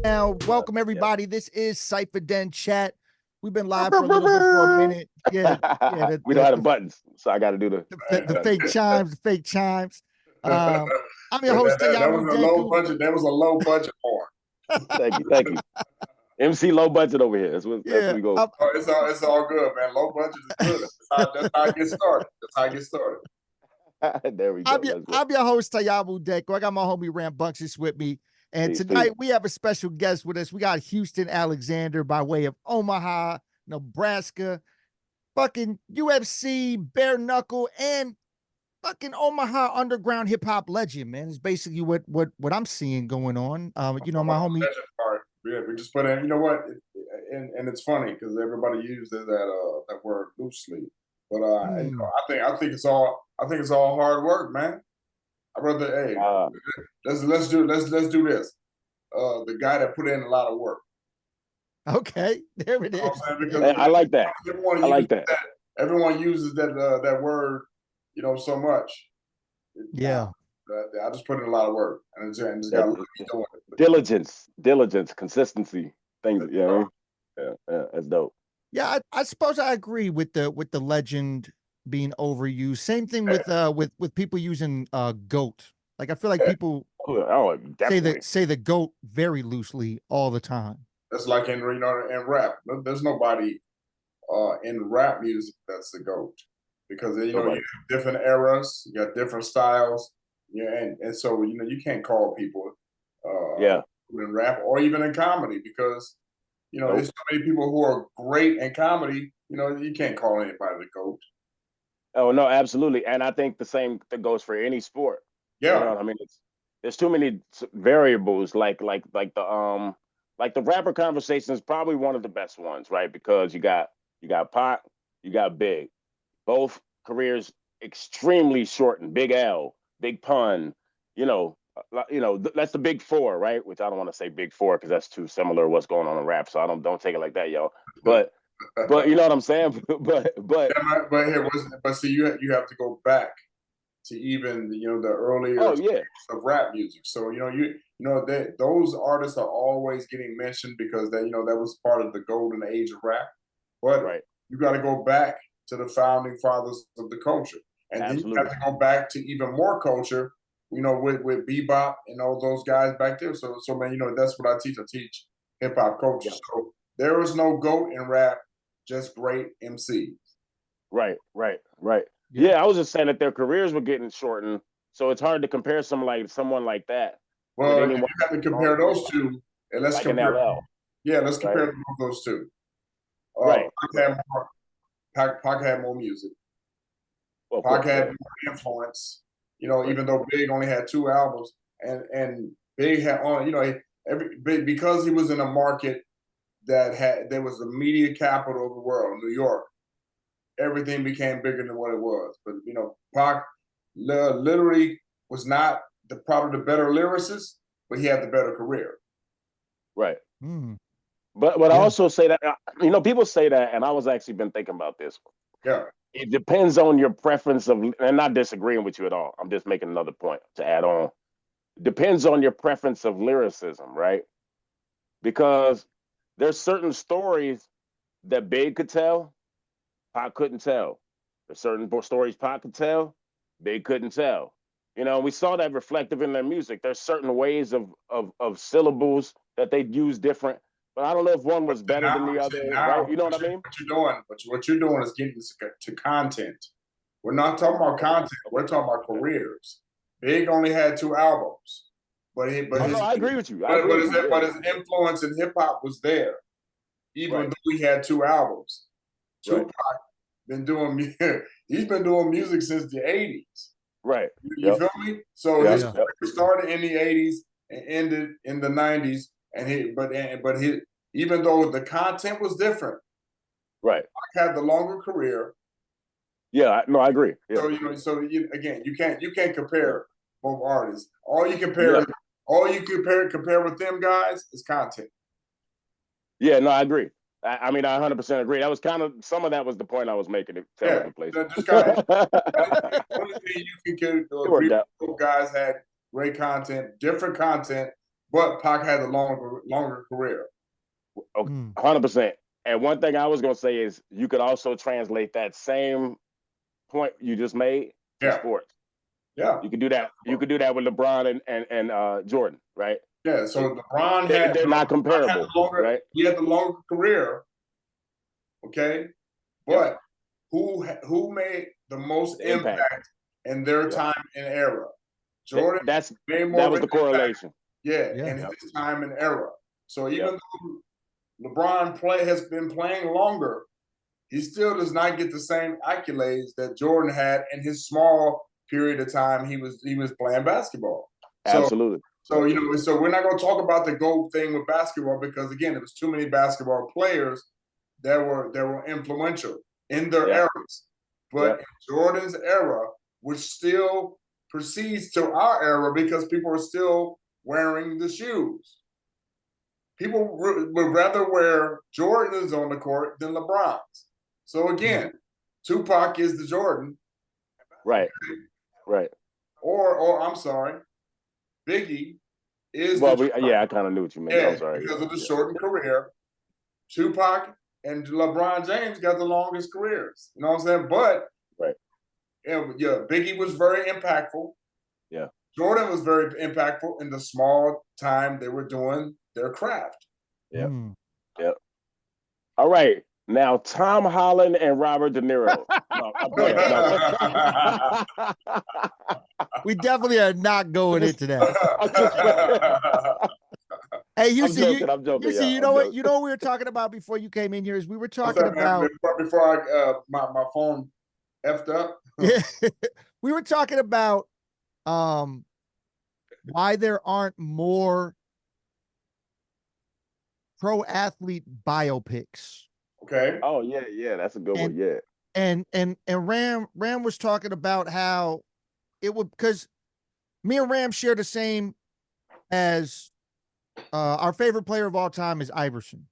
Now, welcome everybody. This is CyphaDen Chat. We've been live for a little bit for a minute. Yeah. We don't have the buttons, so I got to do the fake chimes, the fake chimes. I'm your host, that was a low budget. That was a low budget porn. Thank you. MC low budget over here. That's what we go. It's all good, man. Low budget is good. That's how I get started. That's how I get started. There we go. I'm your host, Tayabu Deko. I got my homie Rambunctious with me. And tonight we have a special guest with us. We got Houston Alexander by way of Omaha, Nebraska, fucking UFC, bare knuckle, and fucking Omaha underground hip hop legend, man. It's basically what I'm seeing going on. My homie. Yeah, we just put in. You know what? And it's funny because everybody uses that word loosely, but I think it's all hard work, man. I'd rather let's do this. The guy that put in a lot of work. Okay, there it is. I like that. Everyone uses that word, so much. Yeah. I just put in a lot of work, and just got to doing it. Diligence, consistency, things. Yeah, that's dope. Yeah, I suppose I agree with the legend being overused. Same thing with people using GOAT. Like I feel like people say the GOAT very loosely all the time. That's like in rap. There's nobody in rap music that's the GOAT, because you have different eras, you got different styles, and so you can't call people in rap or even in comedy, because there's so many people who are great in comedy. You can't call anybody the GOAT. Oh no, absolutely, and I think the same that goes for any sport. Yeah, I mean, there's too many variables. Like the rapper conversation is probably one of the best ones, right? Because you got Pac, you got Big, both careers extremely shortened. Big L, Big Pun, that's the big four, right? Which I don't want to say big four because that's too similar to what's going on in rap. So I don't take it like that, yo. But you know what I'm saying? But see, you have to go back to even the earlier of rap music. So those artists are always getting mentioned because that was part of the golden age of rap. But you got to go back to the founding fathers of the culture, and then you have to go back to even more culture. With bebop and all those guys back there. So man, that's what I teach. I teach hip hop culture. Yeah. So there is no GOAT in rap, just great MCs. Right. Yeah, I was just saying that their careers were getting shortened, so it's hard to compare someone like that. Well, you have to compare those two, and let's compare. Let's compare those two. Pac had more music. Pac had more influence. Even though Big only had 2 albums, and Big had because he was in a market there was the media capital of the world, New York. Everything became bigger than what it was. But Pac literally was not probably the better lyricist, but he had the better career. Right. But I also say that people say that, and I was actually been thinking about this. Yeah. It depends on your preference of, and not disagreeing with you at all. I'm just making another point to add on. Depends on your preference of lyricism, right? Because there's certain stories that Big could tell, Pac couldn't tell. There's certain stories Pac could tell, Big couldn't tell. We saw that reflective in their music. There's certain ways of syllables that they use different. But I don't know if one was better than the other, right? You know what I mean? What you're doing is getting to content. We're not talking about content. We're talking about careers. Big only had 2 albums, but I agree with you. But his influence in hip hop was there, even though he had 2 albums. Tupac he's been doing music since the 80s. Right. You feel me? So his career started in the 80s and ended in the 90s. And even though the content was different, right, I had the longer career. Yeah, no, I agree. Yeah. So again, you can't compare both artists. All you compare with them guys is content. Yeah, no, I agree. I mean, I 100% agree. That was kind of some of that was the point I was making. Just kind of. Only thing you can both guys had great content, different content. but Pac had a longer career. Okay, 100%. And one thing I was gonna say is you could also translate that same point you just made to sports. Yeah, you could do that. You could do that with LeBron and Jordan, right? Yeah. So LeBron they're not comparable, right? He had the longer career. Okay, but who made the most impact in their time and era? Jordan. That was the correlation. In his time and era. So even though LeBron has been playing longer, he still does not get the same accolades that Jordan had in his small period of time he was playing basketball. Absolutely. So so we're not going to talk about the GOAT thing with basketball because again, there was too many basketball players that were influential in their eras. But in Jordan's era, which still proceeds to our era because people are still wearing the shoes. People would rather wear Jordans on the court than LeBron's. So again, Tupac is the Jordan. Right. Right. Or I'm sorry, Biggie is I kind of knew what you meant. I'm sorry. Because of the shortened career. Tupac and LeBron James got the longest careers. You know what I'm saying? But Biggie was very impactful. Yeah. Jordan was very impactful in the small time they were doing their craft. Yeah. Yeah. All right. Now, Tom Holland and Robert De Niro. No, I'm playing. No. We definitely are not going into that. Hey, Houston, I'm joking. Houston, you know what we were talking about before you came in here is we were talking about before my phone effed up. Yeah, we were talking about why there aren't more pro athlete biopics. Okay. Oh yeah, that's a good one. Yeah. And Ram was talking about how it would, because me and Ram share the same as our favorite player of all time is Iverson.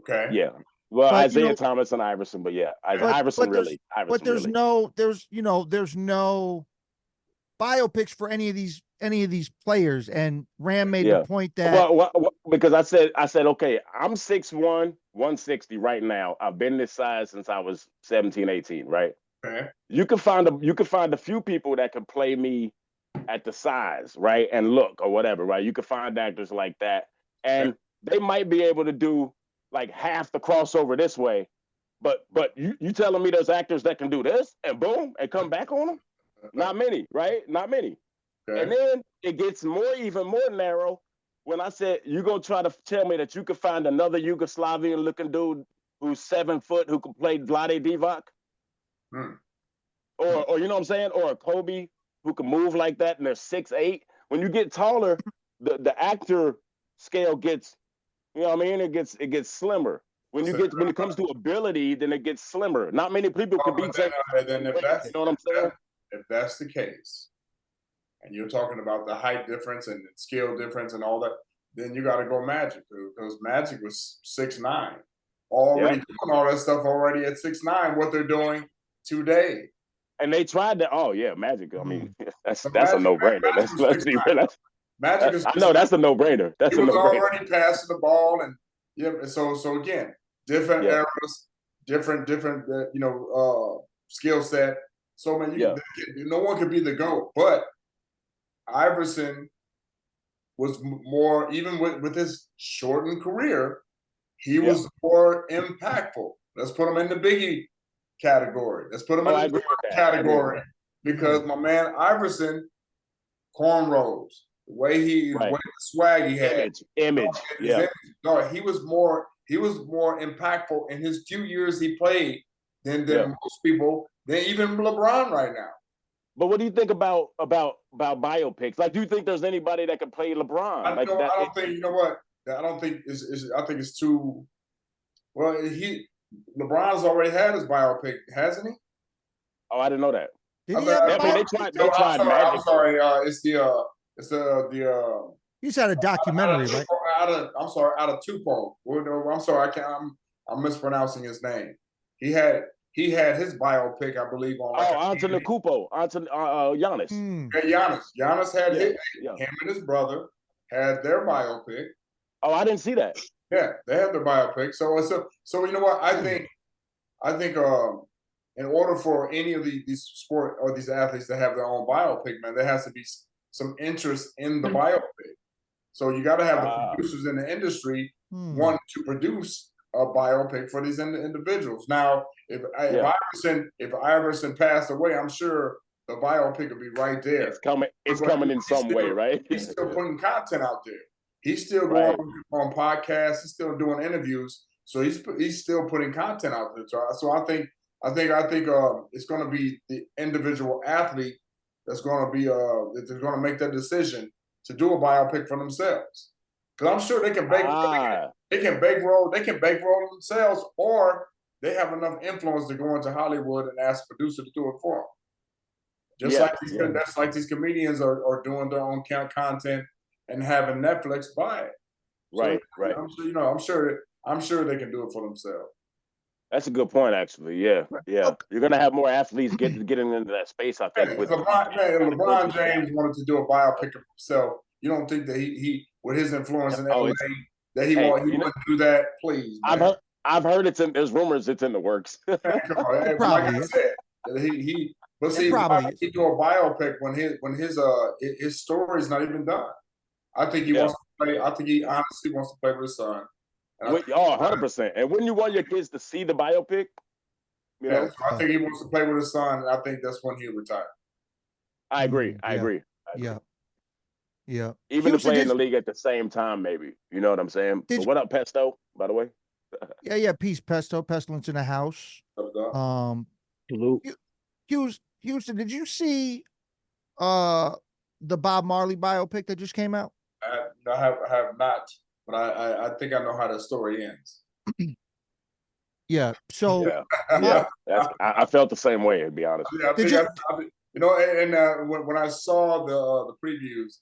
Okay. Yeah. Well, but, Isaiah Thomas and Iverson, but Iverson really. But there's no biopics for any of these players, and Ram made the point that because I said okay, I'm 6'1", 160 right now. I've been this size since I was 17, 18, right? Okay. You can find a few people that can play me at the size, right, and look or whatever, right? You can find actors like that, and they might be able to do like half the crossover this way, but you telling me there's actors that can do this and boom and come back on them? Not many, right? Not many. Okay. And then it gets even more narrow when I said you're gonna try to tell me that you could find another Yugoslavian looking dude who's 7 foot who could play Vlade Divac, or you know what I'm saying, or a Kobe who can move like that and they're 6'8". When you get taller, the actor scale gets, you know what I mean? It gets slimmer. When it comes to ability, then it gets slimmer. Not many people can beat that. You know what I'm saying? If that's the case, and you're talking about the height difference and the skill difference and all that, then you got to go Magic, because Magic was 6'9", already doing all that stuff already at 6'9". What they're doing today, and they tried to. Oh yeah, Magic. I mean, that's a no-brainer. Magic is. I know that's a no-brainer. That's he was already passing the ball, and so again, different eras, different skill set. So man, no one could be the GOAT, but Iverson was more, even with his shortened career, he was more impactful. Let's put him in the Biggie category. Let's put him in the category because my man Iverson, cornrows, the way the swag he had, image. No, he was more impactful in his few years he played than most people. Than even LeBron right now. But what do you think about biopics? Like, do you think there's anybody that can play LeBron? I don't think. You know what? I don't think I think it's too. Well, LeBron's already had his biopic, hasn't he? Oh, I didn't know that. Did he have they tried Magic. I'm sorry. It's the. He's had a documentary, right? Out of Tupou. I'm sorry. I'm mispronouncing his name. He had his biopic, I believe, on. Antetokounmpo, Giannis. Giannis had him and his brother. had their biopic. Oh, I didn't see that. Yeah, they had their biopic. So you know what? I think in order for any of these sport or these athletes to have their own biopic, man, there has to be some interest in the biopic. So you got to have the producers in the industry want to produce a biopic for these individuals. Now, if Iverson passed away, I'm sure the biopic will be right there. It's coming in some way, right? He's still putting content out there. He's still going on podcasts. He's still doing interviews. So he's still putting content out there. So I think it's going to be the individual athlete that's going to be they're going to make that decision to do a biopic for themselves. Because I'm sure they can bankroll themselves, or they have enough influence to go into Hollywood and ask a producer to do it for them. That's like these comedians are doing their own content and having Netflix buy it. Right. I'm sure they can do it for themselves. That's a good point, actually. Yeah. You're gonna have more athletes getting into that space, I think. LeBron James wanted to do a biopic of himself. You don't think that he with his influence in LA that he wouldn't do that? Please, man. I've heard there's rumors it's in the works. Come on, like I said, why he do a biopic when his story is not even done? I think he wants to play. I think he honestly wants to play with his son. 100%. And wouldn't you want your kids to see the biopic? You know? So I think he wants to play with his son, and I think that's when he'll retire. I agree. Yeah. Even to play in the league at the same time, maybe. You know what I'm saying? But what up, Pesto, by the way? Yeah. Peace, Pesto. Pestilence in the house. Houston, did you see the Bob Marley biopic that just came out? I have not, but I think I know how the story ends. Yeah. So I felt the same way, to be honest. When I saw the previews,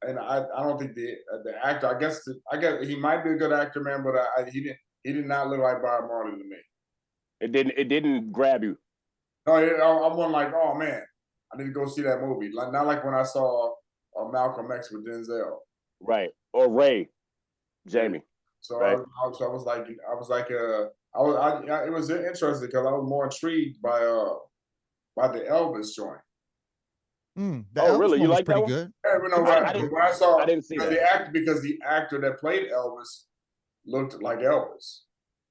and I don't think the actor. I guess he might be a good actor, man, but he did not look like Bob Marley to me. It didn't grab you. No, I'm one like, oh man, I need to go see that movie. Not like when I saw Malcolm X with Denzel. Right. Or Ray, Jamie. So right. I was like, it was interesting because I was more intrigued by the Elvis joint. Elvis really? You like pretty that good? Yeah, I didn't see that. Because the actor that played Elvis looked like Elvis.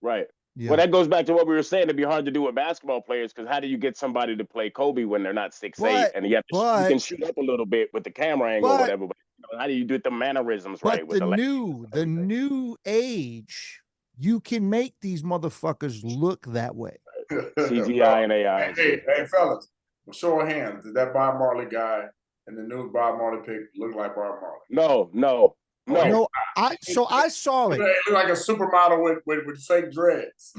Right. Yeah. Well, that goes back to what we were saying. It'd be hard to do with basketball players because how do you get somebody to play Kobe when they're not 6'8" and you can shoot up a little bit with the camera angle or whatever. But how do you do the mannerisms right? With the new age, you can make these motherfuckers look that way. CGI and AI. Hey, fellas, show of hands. Did that Bob Marley guy and the new Bob Marley pick look like Bob Marley? No. I saw it. It looked like a supermodel with fake dreads.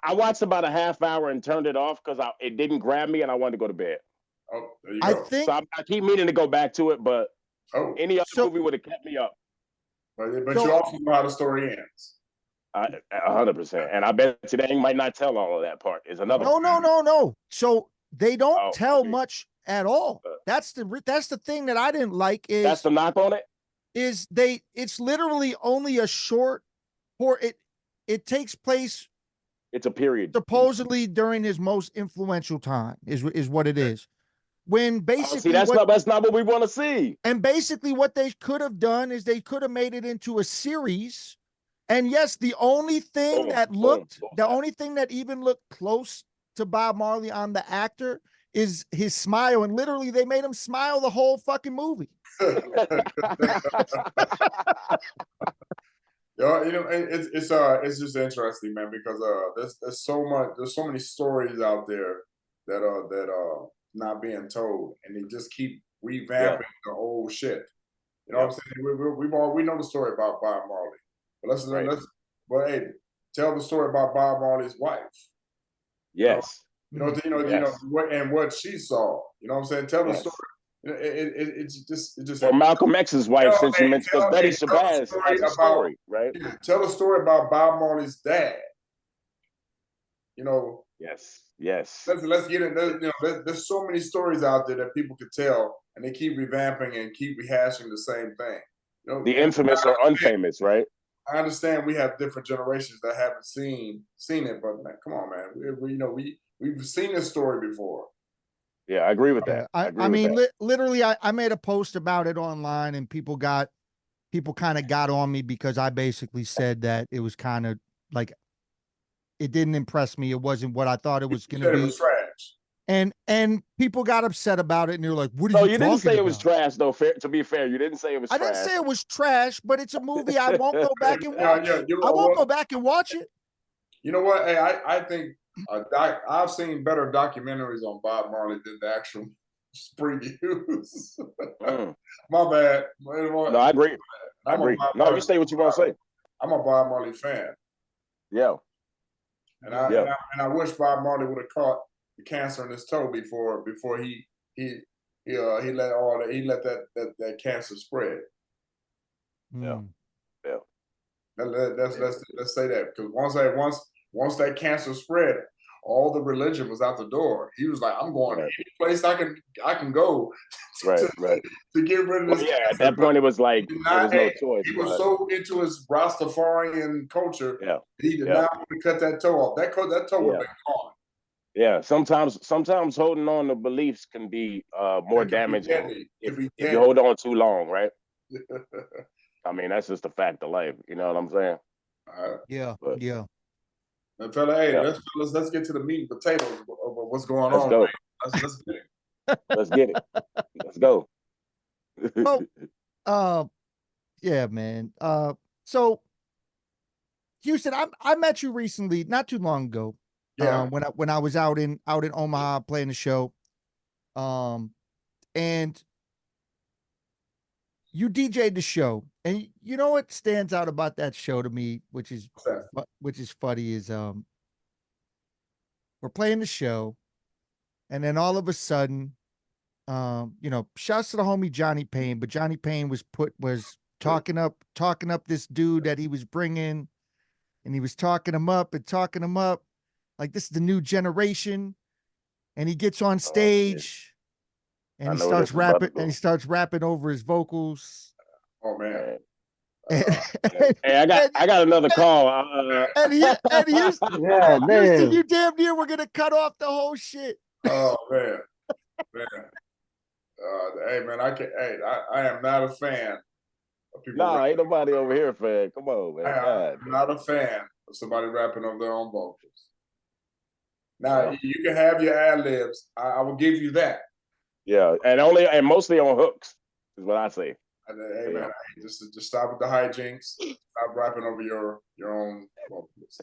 I watched about a half hour and turned it off because it didn't grab me and I wanted to go to bed. Oh, there you go. So I keep meaning to go back to it, but any other movie would have kept me up. But you also know how the story ends. 100%. And I bet you they might not tell all of that part. Is another. No. So they don't tell much at all. That's the thing that I didn't like. That's the knock on it. It's literally only a short, or it takes place. It's a period supposedly during his most influential time is what it is. When basically that's not what we want to see. And basically what they could have done is they could have made it into a series. And yes, the only thing the only thing that even looked close to Bob Marley on the actor is his smile, and literally they made him smile the whole fucking movie. It's just interesting, man, because there's so many stories out there that are not being told, and they just keep revamping the old shit. You know what I'm saying? We know the story about Bob Marley, but hey, tell the story about Bob Marley's wife. Yes. You know what she saw. You know what I'm saying? Tell the story. It's just. Or Malcolm X's wife, since you mentioned Betty Shabazz has a story, right? Tell the story about Bob Marley's dad. You know. Yes. Let's get it. There's so many stories out there that people could tell, and they keep revamping and keep rehashing the same thing. You know, The infamous or unfamous, right? I understand we have different generations that haven't seen it, but man, come on, man. We've seen this story before. Yeah, I agree with that. I mean, literally, I made a post about it online, and people kind of got on me because I basically said that it was kind of like it didn't impress me. It wasn't what I thought it was going to be. It was trash. And people got upset about it, and they're like, "What are you talking about?" No, you didn't say it was trash, though. To be fair, you didn't say it was trash. I didn't say it was trash, but it's a movie I won't go back and watch. I won't go back and watch it. You know what? Hey, I think I've seen better documentaries on Bob Marley than the actual previews. My bad. No, I agree. I agree. No, you say what you want to say. I'm a Bob Marley fan. Yeah. And I wish Bob Marley would have caught the cancer in his toe before he let that cancer spread. Yeah. Yeah. Let's say that, because once that cancer spread, all the religion was out the door. He was like, I'm going to any place I can go to get rid of this cancer. At that point it was like there was no choice. He was so into his Rastafarian culture, he did not want to cut that toe off. That toe would have been gone. Yeah, sometimes holding on to beliefs can be more damaging if you hold on too long, right? I mean, that's just a fact of life. You know what I'm saying? Yeah. And fella, hey, let's get to the meat and potatoes of what's going on. Go. Let's get it. Let's get it. Let's go. Yeah, man. So Houston, I met you recently, not too long ago. Yeah. When I was out in Omaha playing the show. And you DJ'd the show, and you know what stands out about that show to me, which is funny, is we're playing the show, and then all of a sudden, shouts to the homie Johnny Payne, but Johnny Payne was talking up this dude that he was bringing, and he was talking him up, like this is the new generation, and he gets on stage. And he starts rapping over his vocals. Oh man! Hey, I got another call. And Houston, you damn near were gonna cut off the whole shit. Oh man. Hey man, I am not a fan of people. No, ain't nobody over here a fan. Come on, man. I'm not a fan of somebody rapping over their own vocals. Now you can have your ad libs. I will give you that. Yeah, and mostly on hooks is what I say. Hey man, just stop with the hijinks. Stop rapping over your own vocals.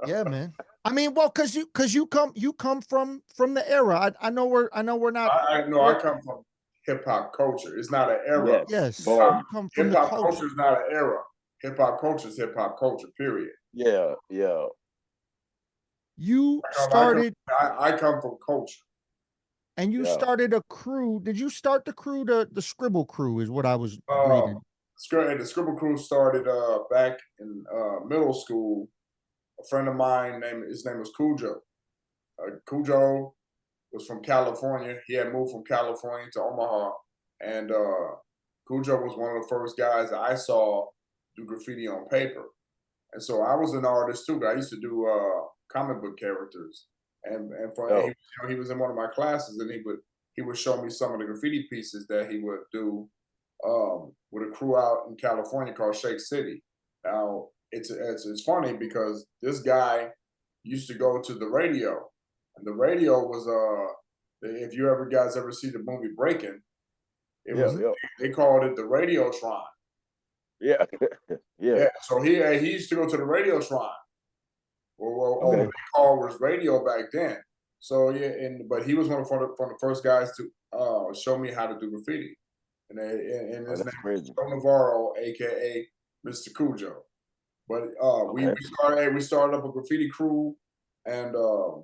Yeah, man. I mean, well, because you come from the era. I know we're not. I come from hip hop culture. It's not an era. Yes. Hip hop culture is not an era. Hip hop culture is hip hop culture. Period. Yeah. You started. I come from culture. And you started a crew. Did you start the crew? The Scribble Crew is what I was reading. The Scribble Crew started back in middle school. A friend of mine, his name was Cujo. Cujo was from California. He had moved from California to Omaha, and Cujo was one of the first guys that I saw do graffiti on paper. And so I was an artist too. I used to do comic book characters, and he was in one of my classes, and he would show me some of the graffiti pieces that he would do with a crew out in California called Shake City. Now it's funny because this guy used to go to the radio, and the radio was if you guys ever see the movie Breaking, they called it the Radiotron. Yeah. So he used to go to the Radiotron. What they called was radio back then. So but he was one of the first guys to show me how to do graffiti, and his name was Joe Navarro, aka Mr. Cujo. But we started up a graffiti crew, and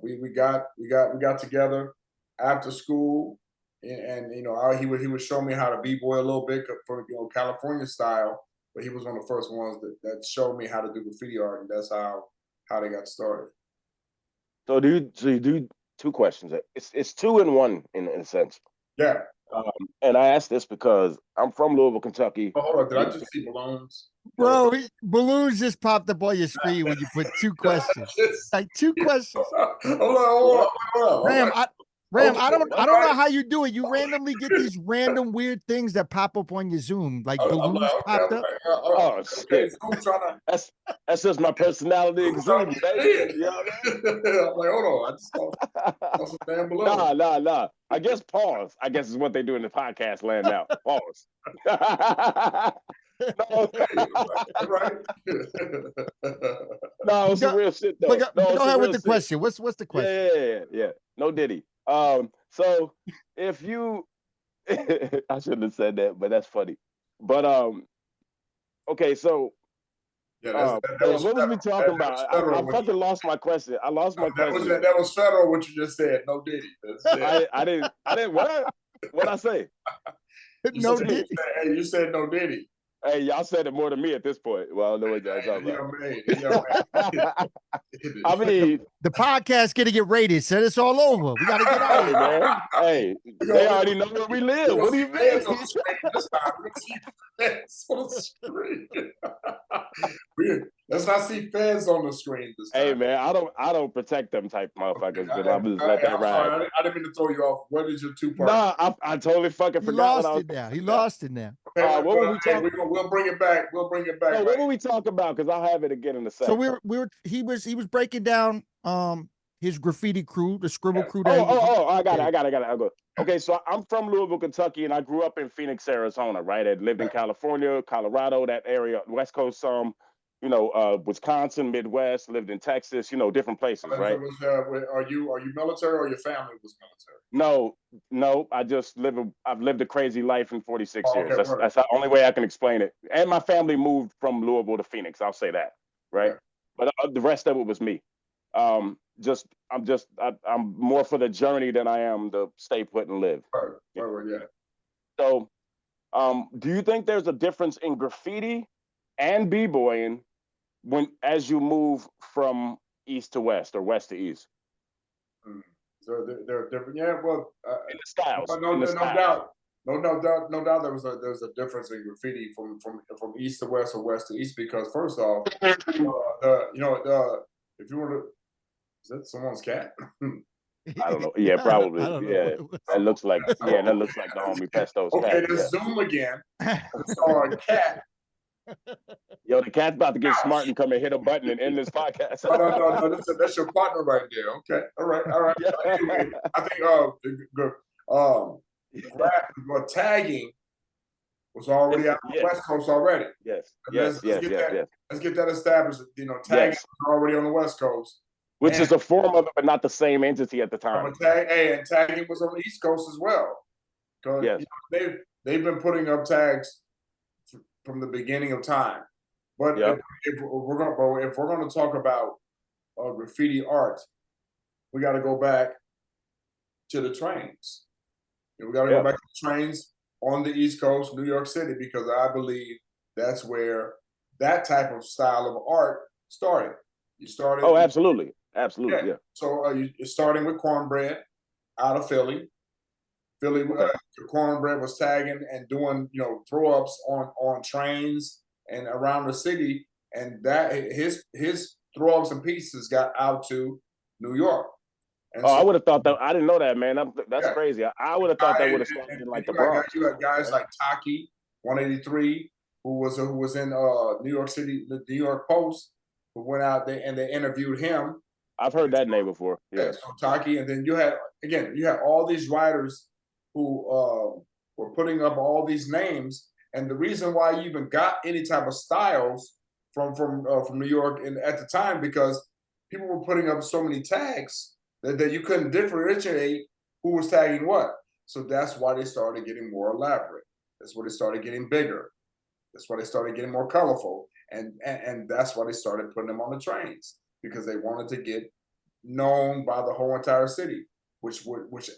we got together after school, and he would show me how to b-boy a little bit for California style. But he was one of the first ones that showed me how to do graffiti art, and that's how they got started. So you do two questions. It's two in one in a sense. Yeah. And I asked this because I'm from Louisville, Kentucky. Oh, hold on, did I just see balloons? Bro, balloons just popped up on your screen when you put 2 questions. Like 2 questions. Hold on. Ram, Okay, I don't all know how you do it. You randomly get these random weird things that pop up on your Zoom, like balloons popped up. Oh shit! That's just my personality exuding, baby. You know what I mean? I'm like, hold on, I just saw some damn balloons. Nah. I guess pause. I guess is what they do in the podcast land now. Pause. No. Right. No, it's some real shit though. Go ahead with the question. What's the question? Yeah. No Diddy. So if you I shouldn't have said that, but that's funny. But okay, so what was we talking about? I fucking lost my question. I lost my question. That was federal what you just said. No Diddy. I didn't what? What'd I say? No Diddy. Hey, you said no Diddy. Hey, y'all said it more than me at this point. Well, I don't know what y'all talking about. I mean, the podcast gonna get rated. Said it's all over. We gotta get out of here, man. Hey, they already know where we live. What do you mean? Let's not see feds on the screen this time. Hey man, I don't protect them type motherfuckers, but I'm just let that ride. Sorry, I didn't mean to throw you off. What is your 2-part? Nah, I totally fucking forgot. He lost it now. Okay, what were we talking? We'll bring it back. We'll bring it back. Hey, what were we talking about? Because I'll have it again in a second. So he was breaking down his graffiti crew, the scribble crew. I got it. I'll go. Okay, so I'm from Louisville, Kentucky, and I grew up in Phoenix, Arizona. Right, I lived in California, Colorado, that area, West Coast, Wisconsin, Midwest, lived in Texas, different places, right? Are you military or your family was military? No, I've lived a crazy life in 46 years. That's the only way I can explain it. And my family moved from Louisville to Phoenix, I'll say that, right? But the rest of it was me. I'm more for the journey than I am to stay put and live. Yeah. So, do you think there's a difference in graffiti and b-boying as you move from east to west or west to east? So they're different. Yeah, well, in the styles. No doubt. There's a difference in graffiti from east to west or west to east because first off, if you were to, is that someone's cat? I don't know. Yeah, probably. Yeah, that looks like the homie Pesto's cat. Okay, let's zoom again. I saw a cat. Yo, the cat's about to get smart and come and hit a button and end this podcast. No, that's your partner right there. Okay, all right. Anyway, I think tagging was already out on the West Coast already. Yes. Let's get that established. Tagging was already on the West Coast. Which is a form of it, but not the same entity at the time. And tagging was on the East Coast as well. Because they've been putting up tags from the beginning of time. But if we're going to talk about graffiti art, we got to go back to the trains. We got to go back to the trains on the East Coast, New York City, because I believe that's where that type of style of art started. You started. Oh, absolutely. Yeah. So you're starting with Cornbread out of Philly. Cornbread was tagging and doing throw ups on trains and around the city, and that his throw ups and pieces got out to New York. And I would have thought that. I didn't know that, man. That's crazy. I would have thought that would have started in like the Bronx. You had guys like Taki 183, who was in New York City, the New York Post, who went out there and they interviewed him. I've heard that name before. Yeah. So Taki, and then you had all these writers who were putting up all these names, and the reason why you even got any type of styles from New York at the time because people were putting up so many tags that you couldn't differentiate who was tagging what. So that's why they started getting more elaborate. That's why they started getting bigger. That's why they started getting more colorful, and that's why they started putting them on the trains because they wanted to get known by the whole entire city. Which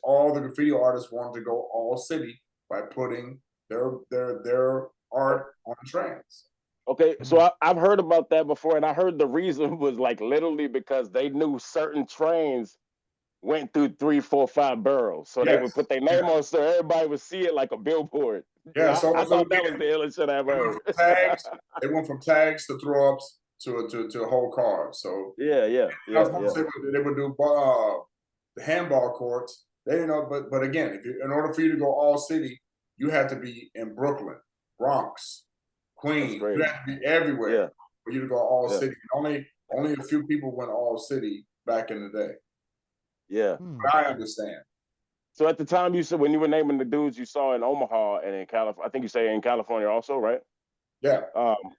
all the graffiti artists wanted to go all city by putting their art on trains. Okay, so I've heard about that before, and I heard the reason was like literally because they knew certain trains went through 3, 4, 5 boroughs. So they would put their name on so everybody would see it like a billboard. Yeah, so I thought that was the illest shit I've heard. They went from tags to throw ups to whole cars. So yeah. They would do the handball courts. They but again, in order for you to go all city, you had to be in Brooklyn, Bronx, Queens. You had to be everywhere for you to go all city. Only a few people went all city back in the day. Yeah, but I understand. So at the time you said when you were naming the dudes you saw in Omaha and in California, I think you say in California also, right? Yeah.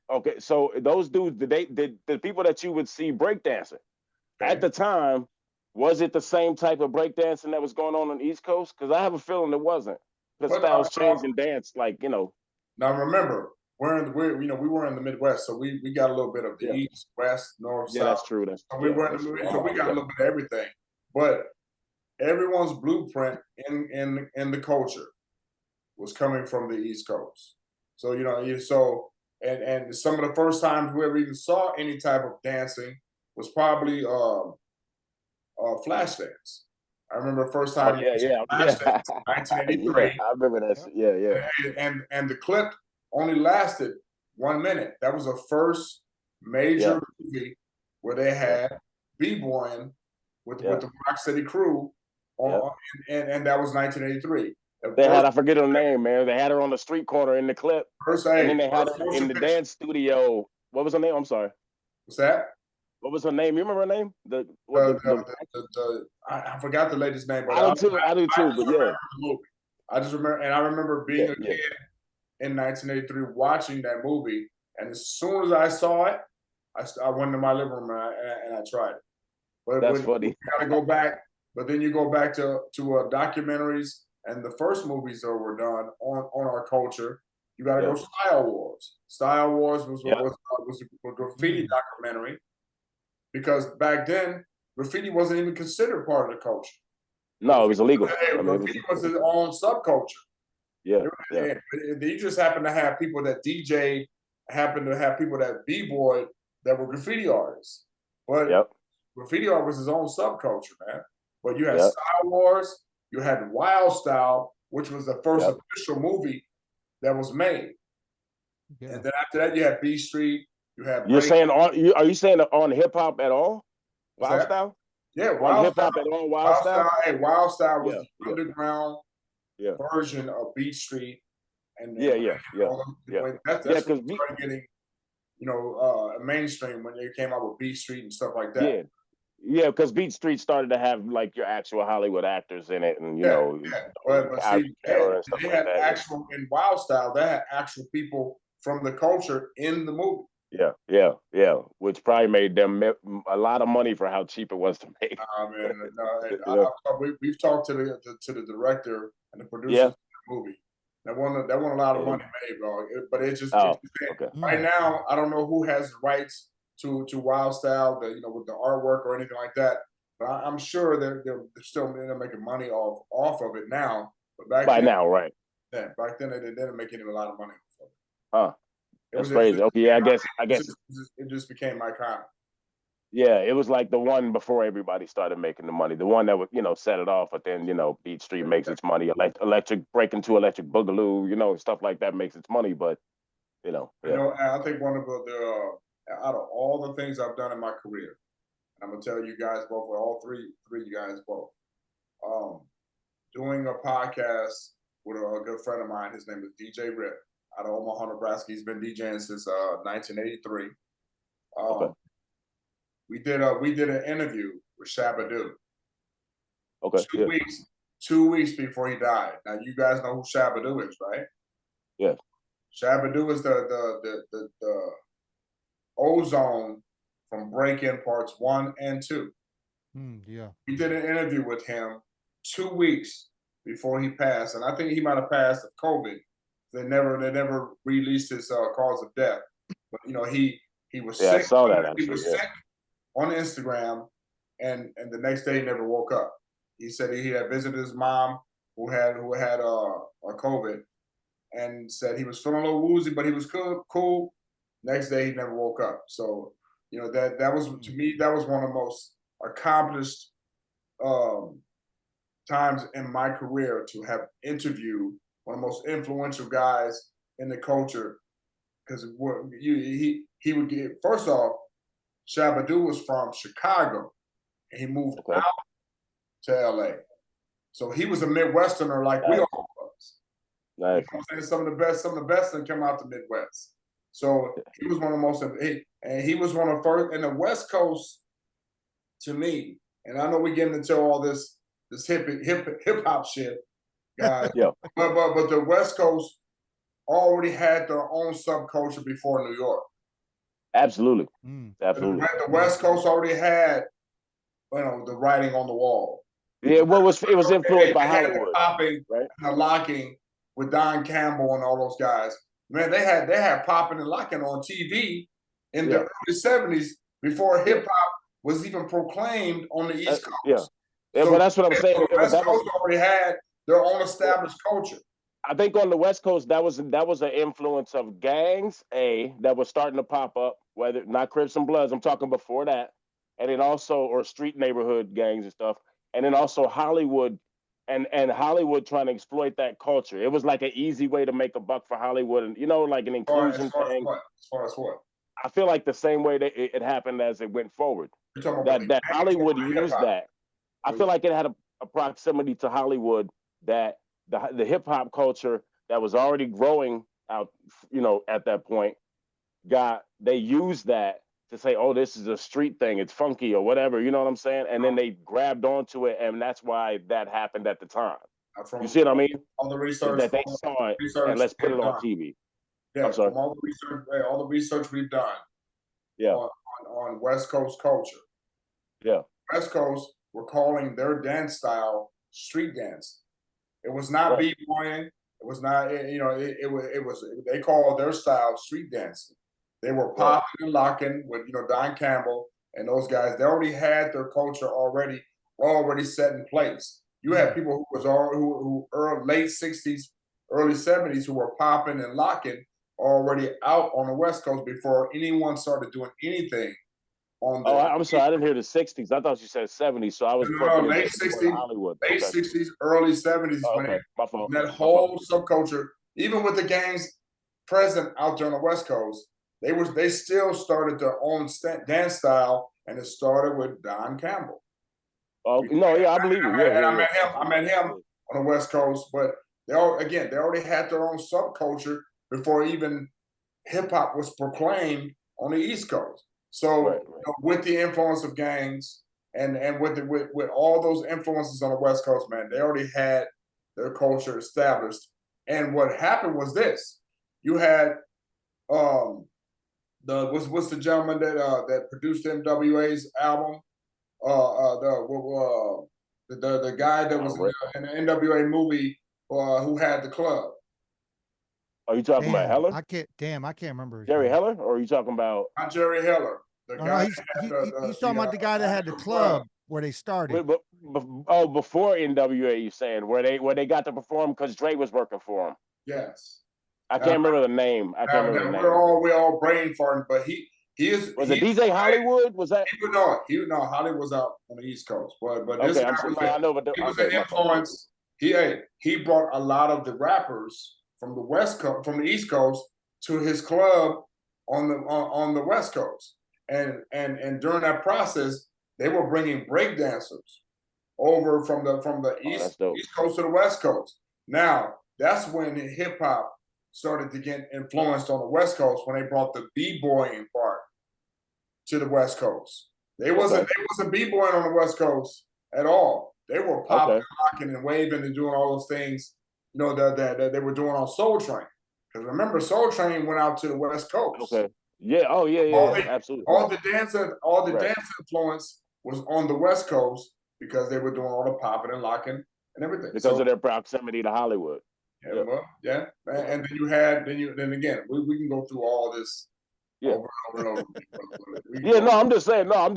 Okay, so those dudes, did the people that you would see breakdancing at the time, was it the same type of breakdancing that was going on the East Coast? Because I have a feeling it wasn't. Because styles change and dance, Now remember, we were in the Midwest, so we got a little bit of the East, West, North, South. That's true. So we got a little bit of everything. But everyone's blueprint in the culture was coming from the East Coast. So and some of the first times we ever even saw any type of dancing was probably flash dance. I remember the first time flash dance in 1983. I remember that. And the clip only lasted 1 minute. That was the first major movie where they had b-boying with the Rock City crew, and that was 1983. I forget her name, man. They had her on the street corner in the clip, and then they had her in the dance studio. What was her name? I'm sorry. What's that? What was her name? You remember her name? I forgot the lady's name, but I do too. But yeah, I just remember, and I remember being a kid in 1983 watching that movie, and as soon as I saw it, I went to my living room and I tried it. But that's funny. You gotta go back, but then you go back to documentaries and the first movies that were done on our culture. You gotta go Style Wars. Style Wars was a graffiti documentary, because back then graffiti wasn't even considered part of the culture. No, it was illegal. Graffiti was its own subculture. Yeah. You just happen to have people that DJ, happen to have people that b-boy that were graffiti artists. But graffiti art was his own subculture, man. But you had Style Wars, you had Wild Style, which was the first official movie that was made. And then after that, you had B Street. You had. You're saying are you saying on hip hop at all? Wild Style? Yeah, Wild hip hop at all. Wild Style. Hey, Wild Style was the underground version of Beat Street. And that's when we started getting, mainstream when they came out with Beat Street and stuff like that. Yeah, because Beat Street started to have like your actual Hollywood actors in it, and but see, they had actual in Wild Style. They had actual people from the culture in the movie. Yeah, which probably made them a lot of money for how cheap it was to make. We've talked to the director and the producer of the movie. That won a lot of money made, bro. But it's just right now, I don't know who has the rights to Wild Style, with the artwork or anything like that. But I'm sure they're still making money off of it now. But back then, back then they didn't make any a lot of money off of it. That's crazy. Okay, I guess it just became iconic. Yeah, it was like the one before everybody started making the money. The one that would, set it off, but then, Beat Street makes its money. Electric Breaking to Electric Boogaloo, stuff like that makes its money. But, I think one of the out of all the things I've done in my career, and I'm gonna tell you guys both, all three you guys both, doing a podcast with a good friend of mine. His name is DJ Rip out of Omaha, Nebraska. He's been DJing since 1983. We did an interview with CyphaDen. Okay. 2 weeks before he died. Now you guys know who CyphaDen is, right? Yes. CyphaDen is the Ozone from Break-In Parts 1 and 2. We did an interview with him 2 weeks before he passed, and I think he might have passed of COVID. They never released his cause of death, but he was sick. I saw that. He was sick on Instagram, and the next day he never woke up. He said he had visited his mom who had a COVID, and said he was feeling a little woozy, but he was cool. Next day he never woke up. So that was, to me, that was one of the most accomplished times in my career to have interviewed one of the most influential guys in the culture, because he would get, first off, CyphaDen was from Chicago and he moved out to LA. So he was a Midwesterner like we all was. Nice. You know what I'm saying? Some of the best that come out the Midwest. So he was one of the most, and he was one of the first in the West Coast to me. And I know we getting into all this hip hop shit, guys. Yeah. But the West Coast already had their own subculture before New York. Absolutely. Absolutely. The West Coast already had, the writing on the wall. Yeah, it was influenced by Hollywood. The popping, right? And the locking with Don Campbell and all those guys. Man, they had popping and locking on TV in the early 70s before hip hop was even proclaimed on the East Coast. Yeah, but that's what I'm saying. The West Coast already had their own established culture. I think on the West Coast, that was an influence of gangs, that was starting to pop up, whether not Crips and Bloods, I'm talking before that, and then also, or street neighborhood gangs and stuff, and then also Hollywood, and Hollywood trying to exploit that culture. It was like an easy way to make a buck for Hollywood, and like an inclusion thing. As far as what? I feel like the same way that it happened as it went forward. That Hollywood used that. I feel like it had a proximity to Hollywood that the hip hop culture that was already growing out, at that point, they used that to say, oh, this is a street thing, it's funky or whatever, you know what I'm saying? And then they grabbed onto it, and that's why that happened at the time. You see what I mean? All the research that they saw it, and let's put it on TV. Yeah, I'm sorry. From all the research we've done. Yeah. On West Coast culture. Yeah. West Coast were calling their dance style street dance. It was not b-boying. It was not, it was they called their style street dancing. They were popping and locking with, Don Campbell and those guys. They already had their culture already set in place. You had people who late 60s, early 70s who were popping and locking already out on the West Coast before anyone started doing anything on the I'm sorry, I didn't hear the 60s. I thought you said 70s, so I was late 60s, Hollywood. Late 60s, early 70s, when that whole subculture, even with the gangs present out there on the West Coast, they still started their own dance style, and it started with Don Campbell. Oh no, yeah, I believe it. I met him on the West Coast, but they already had their own subculture before even hip hop was proclaimed on the East Coast. So with the influence of gangs and with all those influences on the West Coast, man, they already had their culture established. And what happened was this: you had what's the gentleman that produced NWA's album? The guy that was in the NWA movie who had the club. Are you talking about Heller? I can't remember. Jerry Heller, or are you talking about? Not Jerry Heller. He's talking about the guy that had the club where they started. Before NWA, you saying where they got to perform because Dre was working for him. Yes. I can't remember the name. We're all brain farting, but he is. Was it DJ Hollywood? Was that? Hollywood was out on the East Coast, but this guy he was an influence. He brought a lot of the rappers from the West Coast, from the East Coast, to his club on the West Coast, and during that process, they were bringing breakdancers over from the East Coast to the West Coast. Now that's when hip hop started to get influenced on the West Coast, when they brought the b-boying part to the West Coast. They wasn't b-boying on the West Coast at all. They were popping, locking, and waving and doing all those things, that they were doing on Soul Train. Because remember, Soul Train went out to the West Coast. Okay. Yeah. Oh, yeah. Absolutely. All the dance influence was on the West Coast because they were doing all the popping and locking and everything. Because of their proximity to Hollywood. Yeah, and then again, we can go through all this over and over. I'm just saying. No,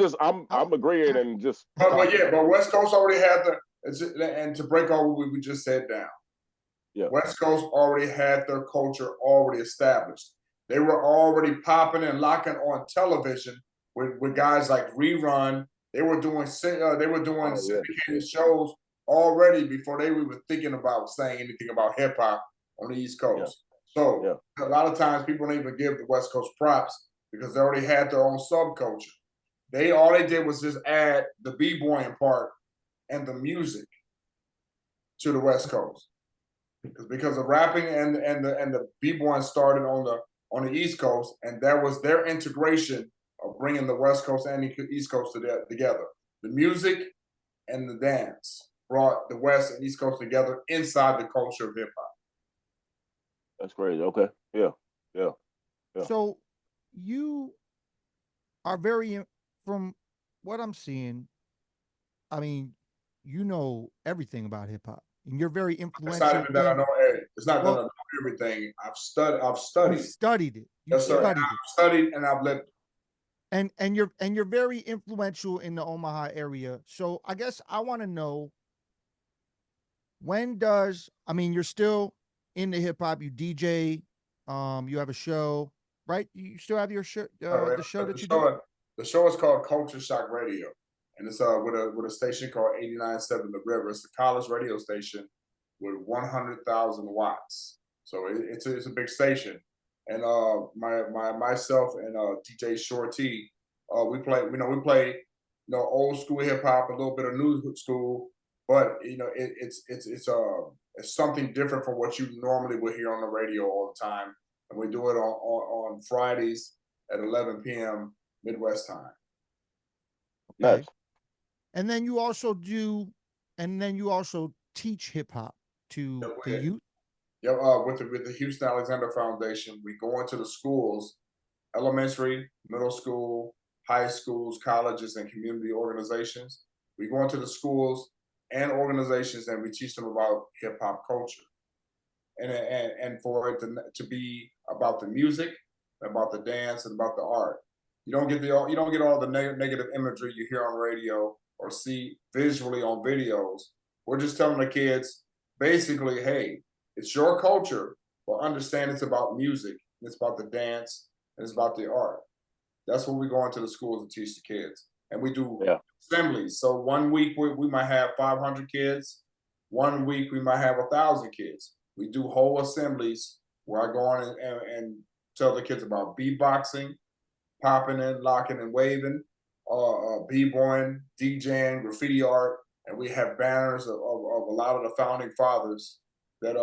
I'm agreeing and just. But West Coast already had and to break all what we just said down. Yeah. West Coast already had their culture already established. They were already popping and locking on television with guys like Rerun They were doing Oh, yeah. syndicated shows already before they were even thinking about saying anything about hip hop on the East Coast. So a lot of times people don't even give the West Coast props because they already had their own subculture. All they did was just add the b-boying part and the music to the West Coast because the rapping and the b-boying started on the East Coast, and that was their integration of bringing the West Coast and the East Coast together. The music and the dance brought the West and East Coast together inside the culture of hip hop. That's crazy. Okay. Yeah. So you are from what I'm seeing, I mean, you know everything about hip hop, and you're very influential. It's not even that I know. It's not that I know everything. I've studied. You studied it. Yes, sir. I've studied and I've lived. And you're very influential in the Omaha area. So I guess I want to know, you're still in the hip hop, you DJ, you have a show, right? You still have your show, the show that you do? The show is called Culture Shock Radio, and it's with a station called 89.7 The River. It's a college radio station with 100,000 watts. So it's a big station. And myself and DJ Shorty, we play old school hip hop, a little bit of new school, but it's something different from what you normally would hear on the radio all the time. And we do it on Fridays at 11 p.m. Midwest time. Okay. Nice. And then you also teach hip hop to the youth. Yeah, with the Houston Alexander Foundation, we go into the schools, elementary, middle school, high schools, colleges, and community organizations. We go into the schools and organizations and we teach them about hip hop culture, and for it to be about the music, about the dance, and about the art. You don't get all the negative imagery you hear on radio or see visually on videos. We're just telling the kids basically, hey, it's your culture, but understand it's about music, it's about the dance, and it's about the art. That's what we go into the schools and teach the kids. And we do assemblies. So 1 week we might have 500 kids. 1 week we might have 1,000 kids. We do whole assemblies where I go on and tell the kids about beatboxing, popping and locking and waving, b-boying, DJing, graffiti art, and we have banners of a lot of the founding fathers that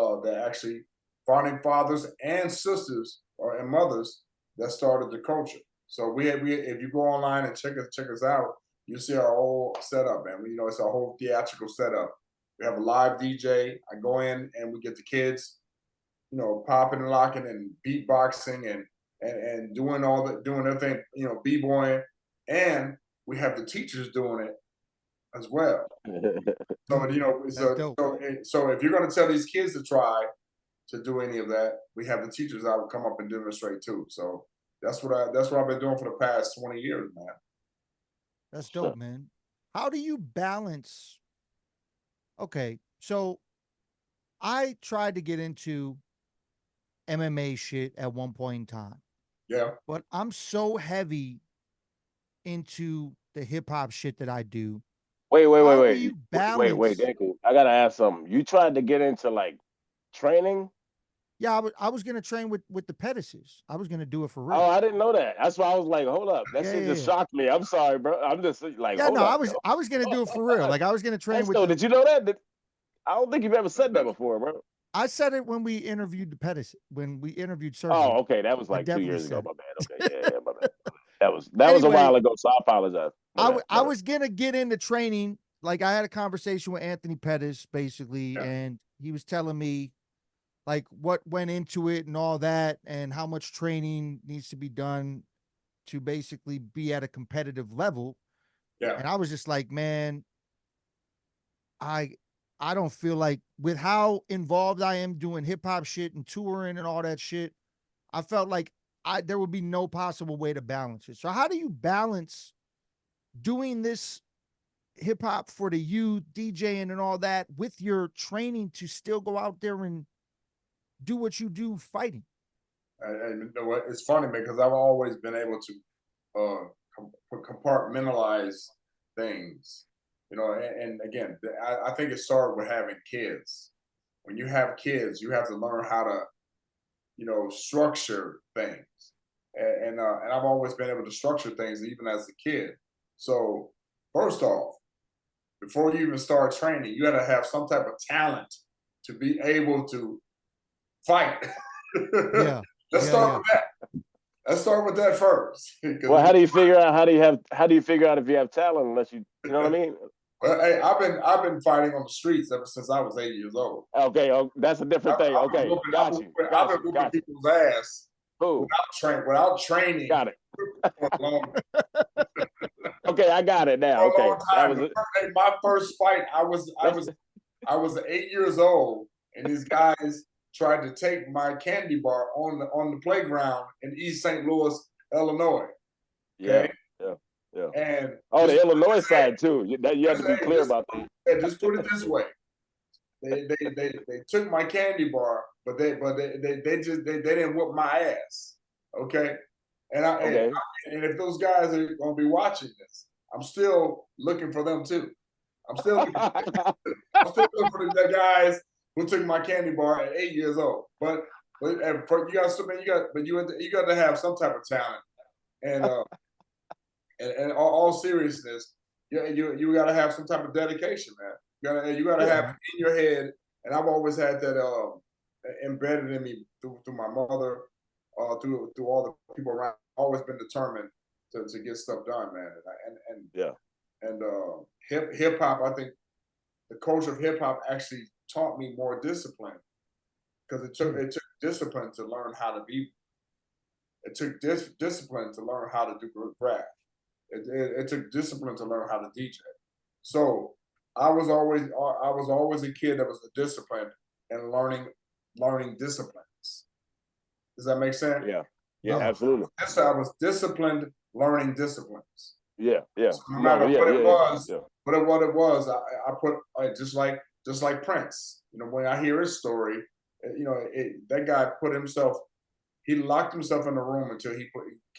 actually founding fathers and sisters and mothers that started the culture. So if you go online and check us out, you see our whole setup, man. It's a whole theatrical setup. We have a live DJ. I go in and we get the kids, popping and locking and beatboxing and doing their thing, b-boying, and we have the teachers doing it as well. So so if you're going to tell these kids to try to do any of that, we have the teachers that will come up and demonstrate too. So that's what I've been doing for the past 20 years, man. That's dope, man. How do you balance? Okay, so I tried to get into MMA shit at one point in time. Yeah. But I'm so heavy into the hip hop shit that I do. Wait, Danko. I gotta ask something. You tried to get into like training? Yeah, I was gonna train with the Pettises. I was gonna do it for real. Oh, I didn't know that. That's why I was like, hold up. That shit just shocked me. I'm sorry, bro. I'm just like, hold up. I was gonna do it for real. Like I was gonna train with. Did you know that? I don't think you've ever said that before, bro. I said it when we interviewed the Pettis. When we interviewed Surgery. Oh, okay. That was like 2 years ago. My bad. Okay, yeah, my bad. That was a while ago, so I apologize. I was gonna get into training. Like I had a conversation with Anthony Pettis, basically, and he was telling me like what went into it and all that, and how much training needs to be done to basically be at a competitive level. Yeah. And I was just like, man, I don't feel like, with how involved I am doing hip hop shit and touring and all that shit, I felt like there would be no possible way to balance it. So how do you balance doing this hip hop for the youth, DJing and all that, with your training to still go out there and do what you do fighting? And you know what? It's funny because I've always been able to compartmentalize things, you know. And again, I think it started with having kids. When you have kids, you have to learn how to, you know, structure things. And I've always been able to structure things even as a kid. So first off, before you even start training, you got to have some type of talent to be able to fight. Yeah. Let's start with that. Let's start with that first. Well, how do you figure out how do you figure out if you have talent unless you know what I mean? Well, hey, I've been fighting on the streets ever since I was 8 years old. Okay, that's a different thing. Okay, got you. I've been whooping people's ass without training. Got it. For a long Okay, I got it now. for a Okay, long time. My first fight, I was 8 years old, and these guys tried to take my candy bar on the playground in East St. Louis, Illinois. Okay? Yeah. And the Illinois side too. You have to be clear about that. Just put it this way: they took my candy bar, but they didn't whip my ass. Okay, and if those guys are gonna be watching this, I'm still looking for them too. I'm still looking for the guys who took my candy bar at 8 years old. But you got to have some type of talent, and all seriousness, you got to have some type of dedication, man. You got to have it in your head, and I've always had that embedded in me through my mother, through all the people around. I've always been determined to get stuff done, man. And hip hop, I think the culture of hip hop actually taught me more discipline, because it took discipline to learn how to be. It took discipline to learn how to do rap. It took discipline to learn how to DJ. So I was always a kid that was disciplined and learning disciplines. Does that make sense? Yeah, absolutely. I was disciplined learning disciplines. Yeah. So no matter what it was, I put just like Prince. You know, when I hear his story, you know, that guy he locked himself in the room until he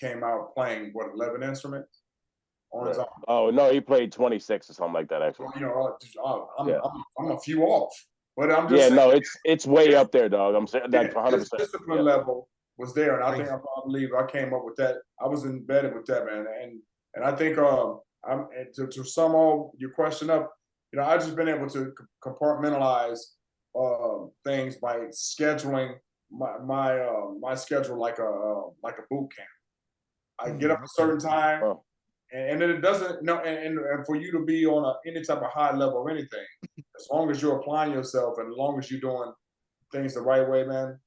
came out playing 11 instruments on his own. Oh no, he played 26 or something like that actually. Well, you know, I'm a few off, but I'm just saying, no, it's way up there, dog. I'm saying like 100%. Discipline level was there, and I believe I came up with that. I was embedded with that, man, and I think to sum all your question up, you know, I've just been able to compartmentalize things by scheduling my schedule like a boot camp. I get up a certain time, and then it doesn't and for you to be on any type of high level or anything, as long as you're applying yourself and as long as you're doing things the right way, man.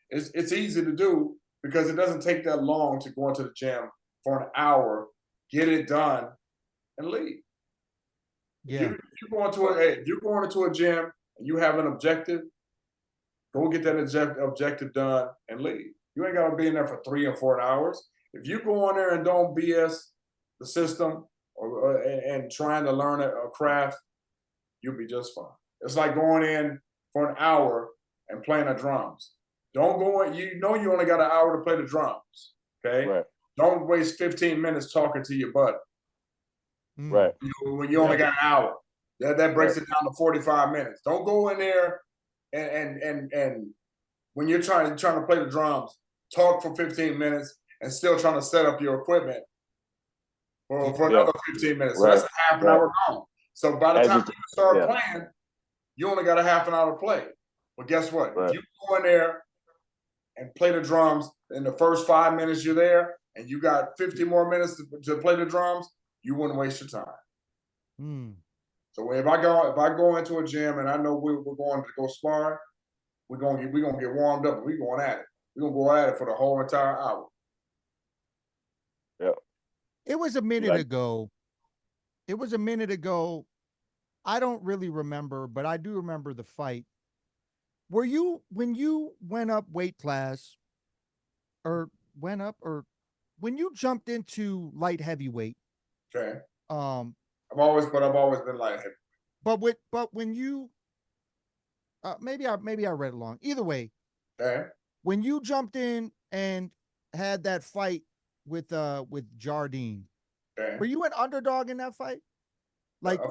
It's easy to do, because it doesn't take that long to go into the gym for an hour, get it done, and leave. Yeah. If you're going into a gym and you have an objective, go get that objective done and leave. You ain't gotta be in there for 3 or 4 hours. If you go in there and don't BS the system and trying to learn a craft, you'll be just fine. It's like going in for an hour and playing the drums. Don't go in, you only got an hour to play the drums. Okay? Right. Don't waste 15 minutes talking to your buddy. Right. When you only got an hour. That breaks it down to 45 minutes. Don't go in there and when you're trying to play the drums, talk for 15 minutes and still trying to set up your equipment for another 15 minutes. So that's a half an hour gone. So by the time you start playing, you only got a half an hour to play. But guess what? If you go in there and play the drums in the first 5 minutes you're there, and you got 50 more minutes to play the drums, you wouldn't waste your time. So if I go into a gym and I know we're going to go spar, we're gonna get warmed up and we're going at it. We're gonna go at it for the whole entire hour. Yeah. It was a minute ago. I don't really remember, but I do remember the fight. When you went up weight class, or when you jumped into light heavyweight? Okay. I've always been light heavyweight. But when you maybe I read it wrong. Either way, okay. When you jumped in and had that fight with Jardine, Okay. Were you an underdog in that fight? Like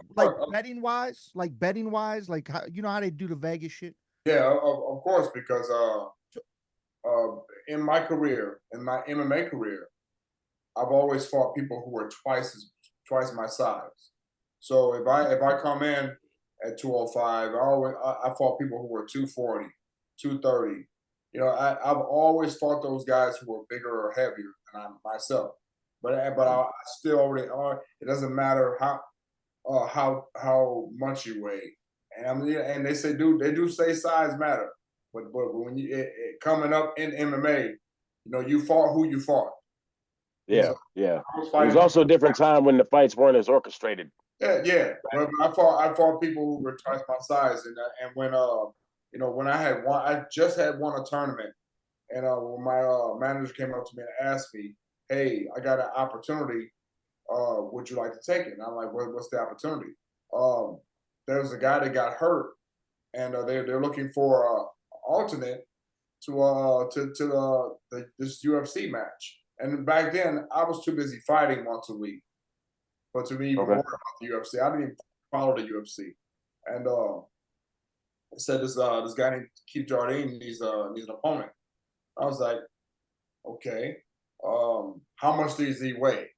betting wise, like how, you know how they do the Vegas shit? Yeah, of course, because in my career, in my MMA career, I've always fought people who were twice my size. So if I come in at 205, I fought people who were 240, 230. You know, I've always fought those guys who were bigger or heavier than I myself. But I still already are. It doesn't matter how much you weigh, and they say they do say size matter. But when you coming up in MMA, you know, you fought who you fought. Yeah, so yeah. It was also a different time when the fights weren't as orchestrated. Yeah. But I fought people who were twice my size, and when you know, when I just had won a tournament, and when my manager came up to me and asked me, "Hey, I got an opportunity. Would you like to take it?" And I'm like, "What's the opportunity?" There's a guy that got hurt, and they're looking for an alternate to this UFC match. And back then, I was too busy fighting once a week, but to me, even worry about the UFC. I didn't even follow the UFC. And it said this guy named Keith Jardine needs an opponent. I was like, okay, how much does he weigh?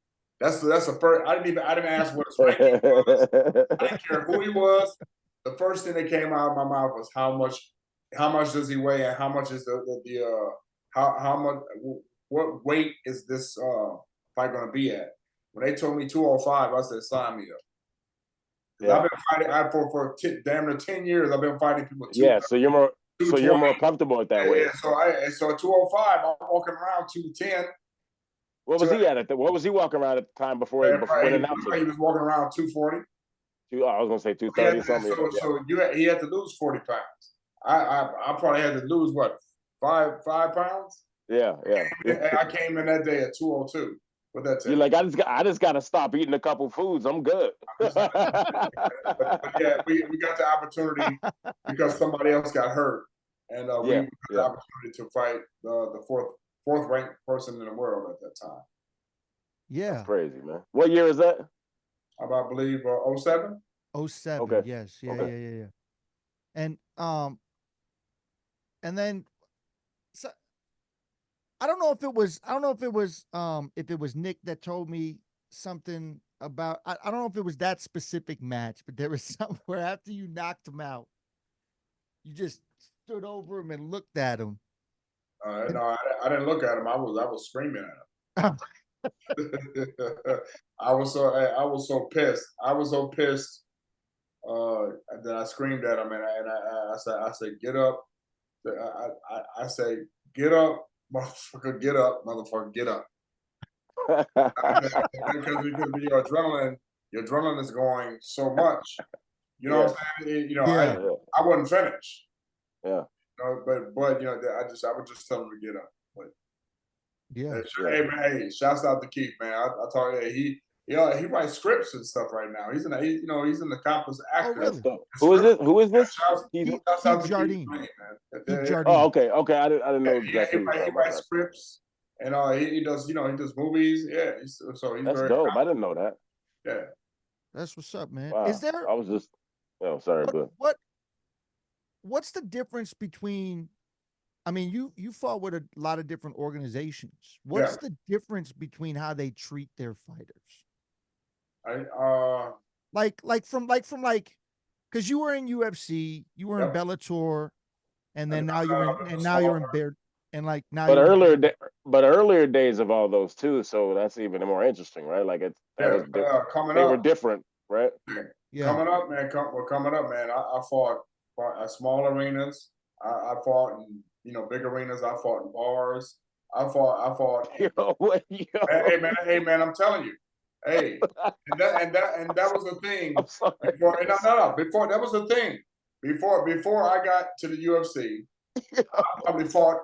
That's the first. I didn't ask what his ranking was. I didn't care who he was. The first thing that came out of my mouth was how much does he weigh, and how much is how much, what weight is this fight going to be at? When they told me 205, I said, sign me up. Yeah. I've been fighting for damn near 10 years. I've been fighting people. Yeah, so you're more comfortable at that weight. Yeah, so 205, I'm walking around 210. What was he at? What was he walking around at the time before he was walking around 240. I was gonna say 230 something. So he had to lose 40 pounds. I probably had to lose what, five pounds? Yeah. I came in that day at 202. What that You're like, I just gotta stop eating a couple foods. I'm good. but yeah, we got the opportunity because somebody else got hurt, and we got the opportunity to fight the fourth ranked person in the world at that time. Yeah. That's crazy, man. What year is that? I believe 07. 07. Okay. Yes. Yeah. And then so I don't know if it was Nick that told me something about, I don't know if it was that specific match, but there was somewhere after you knocked him out, you just stood over him and looked at him. No, I didn't look at him. I was screaming at him. I was so pissed. I was so pissed that I screamed at him, and I said, get up. I say, get up, motherfucker, get up, motherfucker, get up. because your adrenaline is going so much. You know what I'm saying? You know, I wasn't finished. Yeah. But you know, I would just tell him to get up. But hey man, hey, shouts out to Keith, man. I told you, he writes scripts and stuff right now. He's an accomplished actor. Oh, really? Who is this? Keith Jardine. Keith Jardine. Oh, okay. I didn't know exactly. He writes scripts, and he does movies. Yeah, he's that's dope. I didn't know that. Yeah, that's what's up, man. Wow. Is there? I was just. Oh, sorry, but what's the difference between? I mean, you fought with a lot of different organizations. What's the difference between how they treat their fighters? Because you were in UFC, you were in Bellator, and then now you're in Bear, and like now. But earlier days of all those too, so that's even more interesting, right? Like they were different, right? Yeah. Coming up, man. I fought at small arenas. I fought in big arenas. I fought in bars. I fought. Hey man, I'm telling you. Hey, and that was the thing. I'm sorry. Before that was the thing. Before I got to the UFC, I probably fought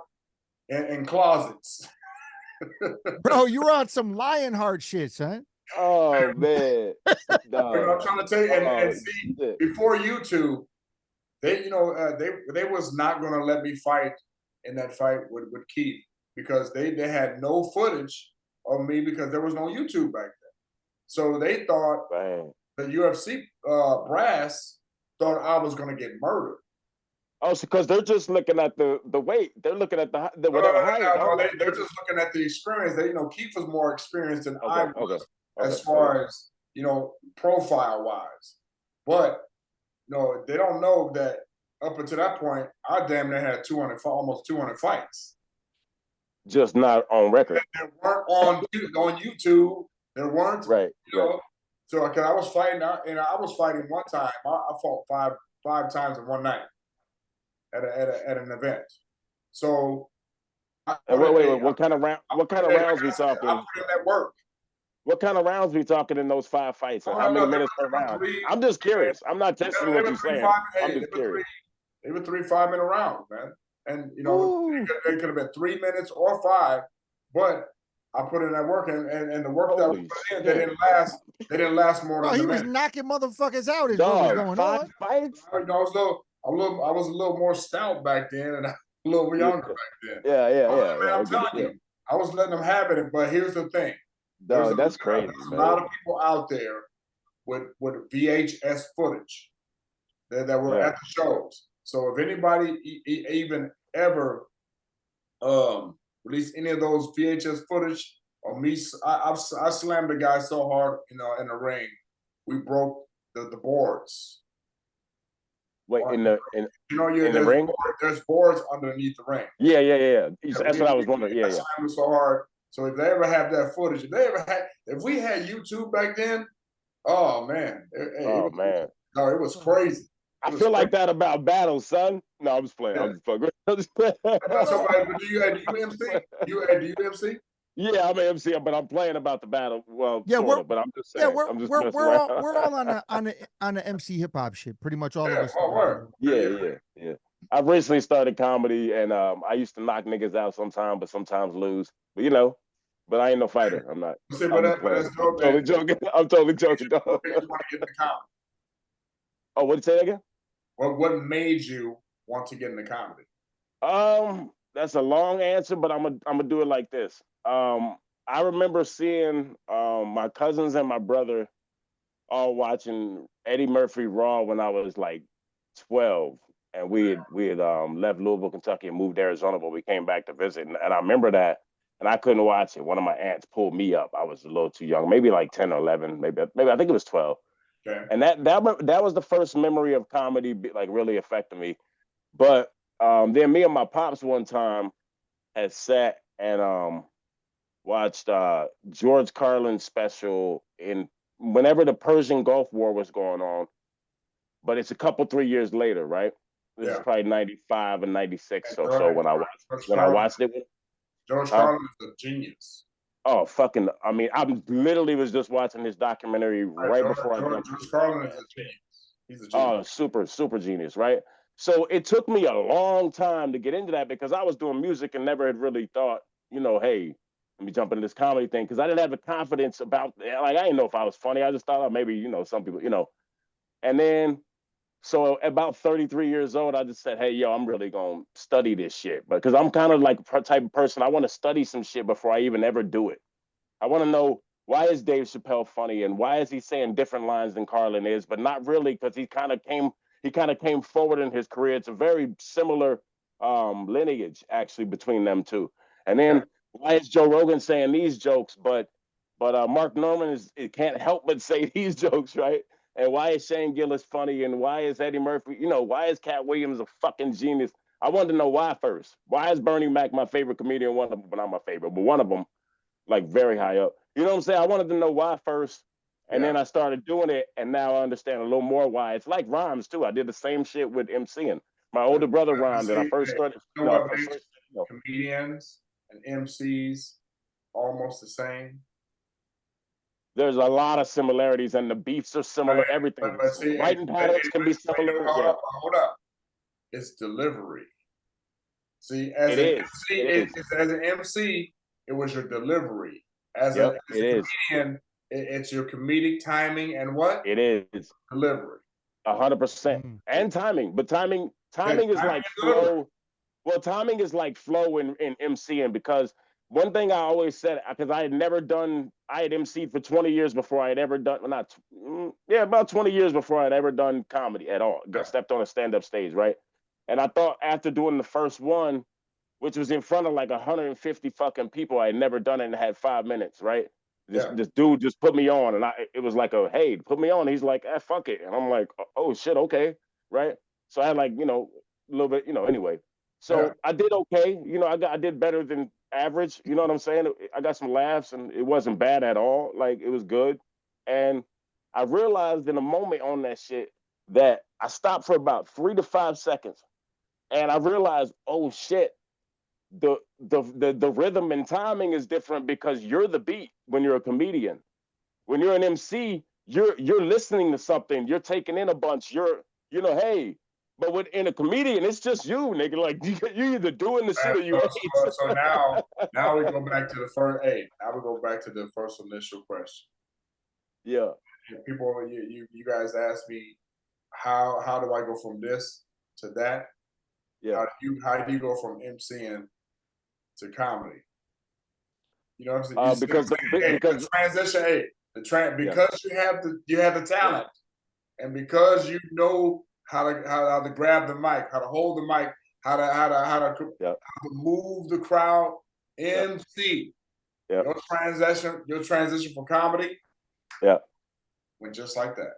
in closets. Bro, you were on some Lionheart shits, huh? Oh man. I'm trying to tell you, and see, before YouTube, they was not gonna let me fight in that fight with Keith because they had no footage of me because there was no YouTube back then. So they thought the UFC brass thought I was going to get murdered. Oh, so because they're just looking at the weight, they're looking at the whatever height. They're just looking at the experience. They, Keith was more experienced than I was as far as profile wise. But they don't know that up until that point, I damn near had almost 200 fights. Just not on record. They weren't on YouTube. There weren't right. So because I was fighting, and I was fighting one time. I fought five times in one night at an event. So wait, what kind of rounds we talking? I put in that work. What kind of rounds we talking in those 5 fights? And how many minutes per round? I'm just curious. I'm not testing what you're saying. I'm just curious. They were 3 5-minute rounds, man. And they could have been 3 minutes or 5, but I put in that work, and the work that was put in, they didn't last more than a minute. He was knocking motherfuckers out. Is what was going on. 5 fights? I was a little more stout back then, and a little younger back then. Yeah. I'm telling you, I was letting them have it. But here's the thing. Dog, that's crazy. There's a lot of people out there with VHS footage that were at the shows. So if anybody even ever released any of those VHS footage on me, I slammed the guy so hard, in the ring, we broke the boards. Wait, in the ring? There's boards underneath the ring. Yeah. That's what I was wondering. Yeah. I slammed so hard. So if they ever have that footage, if we had YouTube back then, oh man, it was crazy. I feel like that about battles, son. No, I'm just playing. I'm just fucking. But do you MC? Do you MC? Yeah, I'm an MC, but I'm playing about the battle. Well, but I'm just saying. We're all on the MC hip hop shit. Pretty much all of us. Yeah. I've recently started comedy, and I used to knock niggas out sometimes, but sometimes lose. But but I ain't no fighter. I'm not. I'm totally joking. I'm totally joking, dog. You want to get in the comedy? Oh, what did you say again? What made you want to get into comedy? That's a long answer, but I'm gonna do it like this. I remember seeing my cousins and my brother all watching Eddie Murphy Raw when I was like 12, and we had left Louisville, Kentucky, and moved to Arizona, but we came back to visit, and I remember that, and I couldn't watch it. One of my aunts pulled me up. I was a little too young, maybe like 10 or 11, maybe I think it was 12. Okay. And that was the first memory of comedy like really affecting me. But then me and my pops one time had sat and watched George Carlin's special whenever the Persian Gulf War was going on. But it's a couple 3 years later, right? This is probably 95 and 96 or so when I watched it. George Carlin is a genius. Oh, fucking! I mean, I literally was just watching this documentary before I jumped. George Carlin is a genius. He's a genius. Oh, super genius, right? So it took me a long time to get into that because I was doing music and never had really thought, hey, let me jump into this comedy thing because I didn't have the confidence about, like, I didn't know if I was funny. I just thought, maybe, some people, And then, so about 33 years old, I just said, hey, I'm really going to study this shit. Because I'm kind of like the type of person, I want to study some shit before I even ever do it. I want to know, why is Dave Chappelle funny and why is he saying different lines than Carlin is, but not really because he kind of came forward in his career. It's a very similar lineage, actually, between them two. And then why is Joe Rogan saying these jokes, but Mark Norman can't help but say these jokes, right? And why is Shane Gillis funny? And why is Eddie Murphy, why is Cat Williams a fucking genius? I wanted to know why first. Why is Bernie Mac my favorite comedian? One of them, but not my favorite, but one of them, like very high up. You know what I'm saying? I wanted to know why first. And then I started doing it. And now I understand a little more why. It's like rhymes too. I did the same shit with MCing. My older brother rhymed and I first started. Comedians and MCs almost the same. There's a lot of similarities, and the beats are similar. Everything. Writing patterns can be similar. Hold up. It's delivery. See, as an MC, it was your delivery. As a comedian, it's your comedic timing and what? It is delivery. 100%. And timing, but timing is like flow. Well, timing is like flow in MCing because one thing I always said, because I had emceed for 20 years before I had ever done, about 20 years before I'd ever done comedy at all. Stepped on a stand-up stage, right? And I thought after doing the first one, which was in front of like 150 fucking people, I had never done it and had 5 minutes, right? This dude just put me on, and it was like hey, put me on. He's like, fuck it. And I'm like, oh shit, okay, right? So I had like, a little bit, anyway. So I did okay. I did better than average. You know what I'm saying? I got some laughs, and it wasn't bad at all. Like, it was good. And I realized in a moment on that shit that I stopped for about 3 to 5 seconds, and I realized, oh shit, the rhythm and timing is different because you're the beat when you're a comedian. When you're an MC, you're listening to something, you're taking in a bunch, hey. But in a comedian, it's just you, nigga. Like, you either doing the shit or you ain't. So now we go back to the first. Hey, now we go back to the first initial question. Yeah. People, you guys ask me, how do I go from this to that? Yeah. How do you go from MCing to comedy? You know what I'm saying? Because the transition, because you have the talent, and because you know how to grab the mic, how to hold the mic, how to move the crowd, MC. Your transition from comedy, went just like that.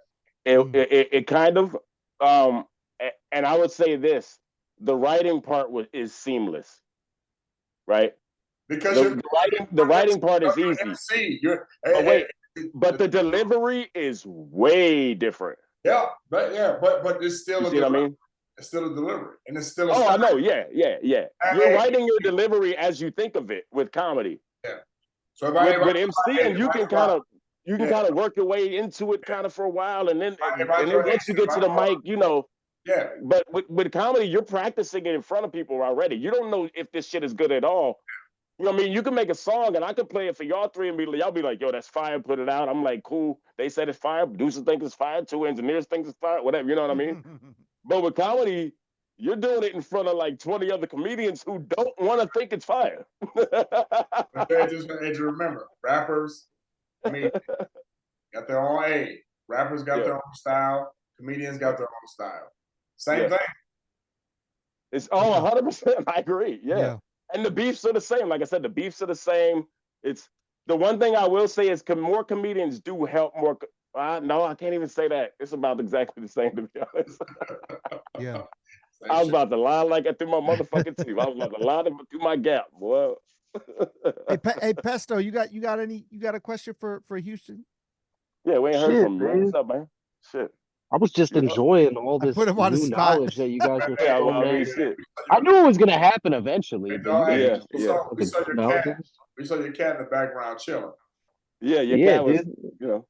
It kind of, and I would say this: the writing part is seamless, right? Because the writing part is easy. But the delivery is way different. But it's still a delivery. It's still a delivery, and it's still. I know. Yeah. You're writing your delivery as you think of it with comedy. Yeah. So with MCing, you can kind of work your way into it kind of for a while, and then once you get to the mic, Yeah. But with comedy, you're practicing it in front of people already. You don't know if this shit is good at all. You know what I mean? You can make a song, and I could play it for y'all three, and y'all be like, yo, that's fire, put it out. I'm like, cool. They said it's fire. Producers think it's fire. 2 engineers think it's fire. Whatever, you know what I mean? But with comedy, you're doing it in front of like 20 other comedians who don't want to think it's fire. But just remember, rappers, got their own rappers got their own style. Comedians got their own style. Same thing. It's 100%. I agree. Yeah. And the beefs are the same. Like I said, the beefs are the same. It's the one thing I will say is more comedians do help more. No, I can't even say that. It's about exactly the same, to be honest. Yeah. I was about to lie like I threw my motherfucking teeth. I was about to lie through my gap, boy. Hey, Pesto, you got a question for Houston? Yeah, we ain't heard from him. What's up, man? Shit. I was just enjoying all this new knowledge that you guys were throwing. I knew it was gonna happen eventually. We saw your cat in the background chilling. Yeah, your cat was,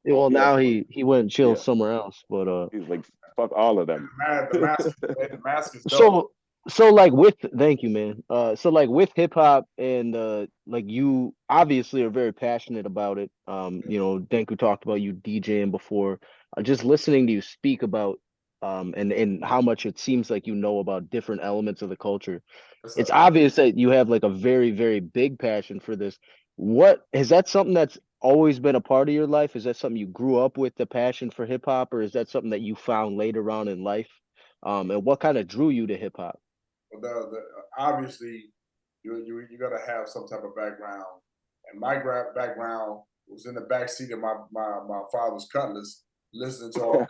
Well, now he went and chilled somewhere else, but he's like, fuck all of them. The mask is dope. So like thank you, man. So like with hip hop and like you obviously are very passionate about it. Denku talked about you DJing before. Just listening to you speak about and how much it seems like you know about different elements of the culture. It's obvious that you have like a very, very big passion for this. What is that something that's always been a part of your life? Is that something you grew up with, the passion for hip hop, or is that something that you found later on in life? And what kind of drew you to hip hop? Well, obviously, you got to have some type of background, and my background was in the back seat of my father's Cutlass, listening to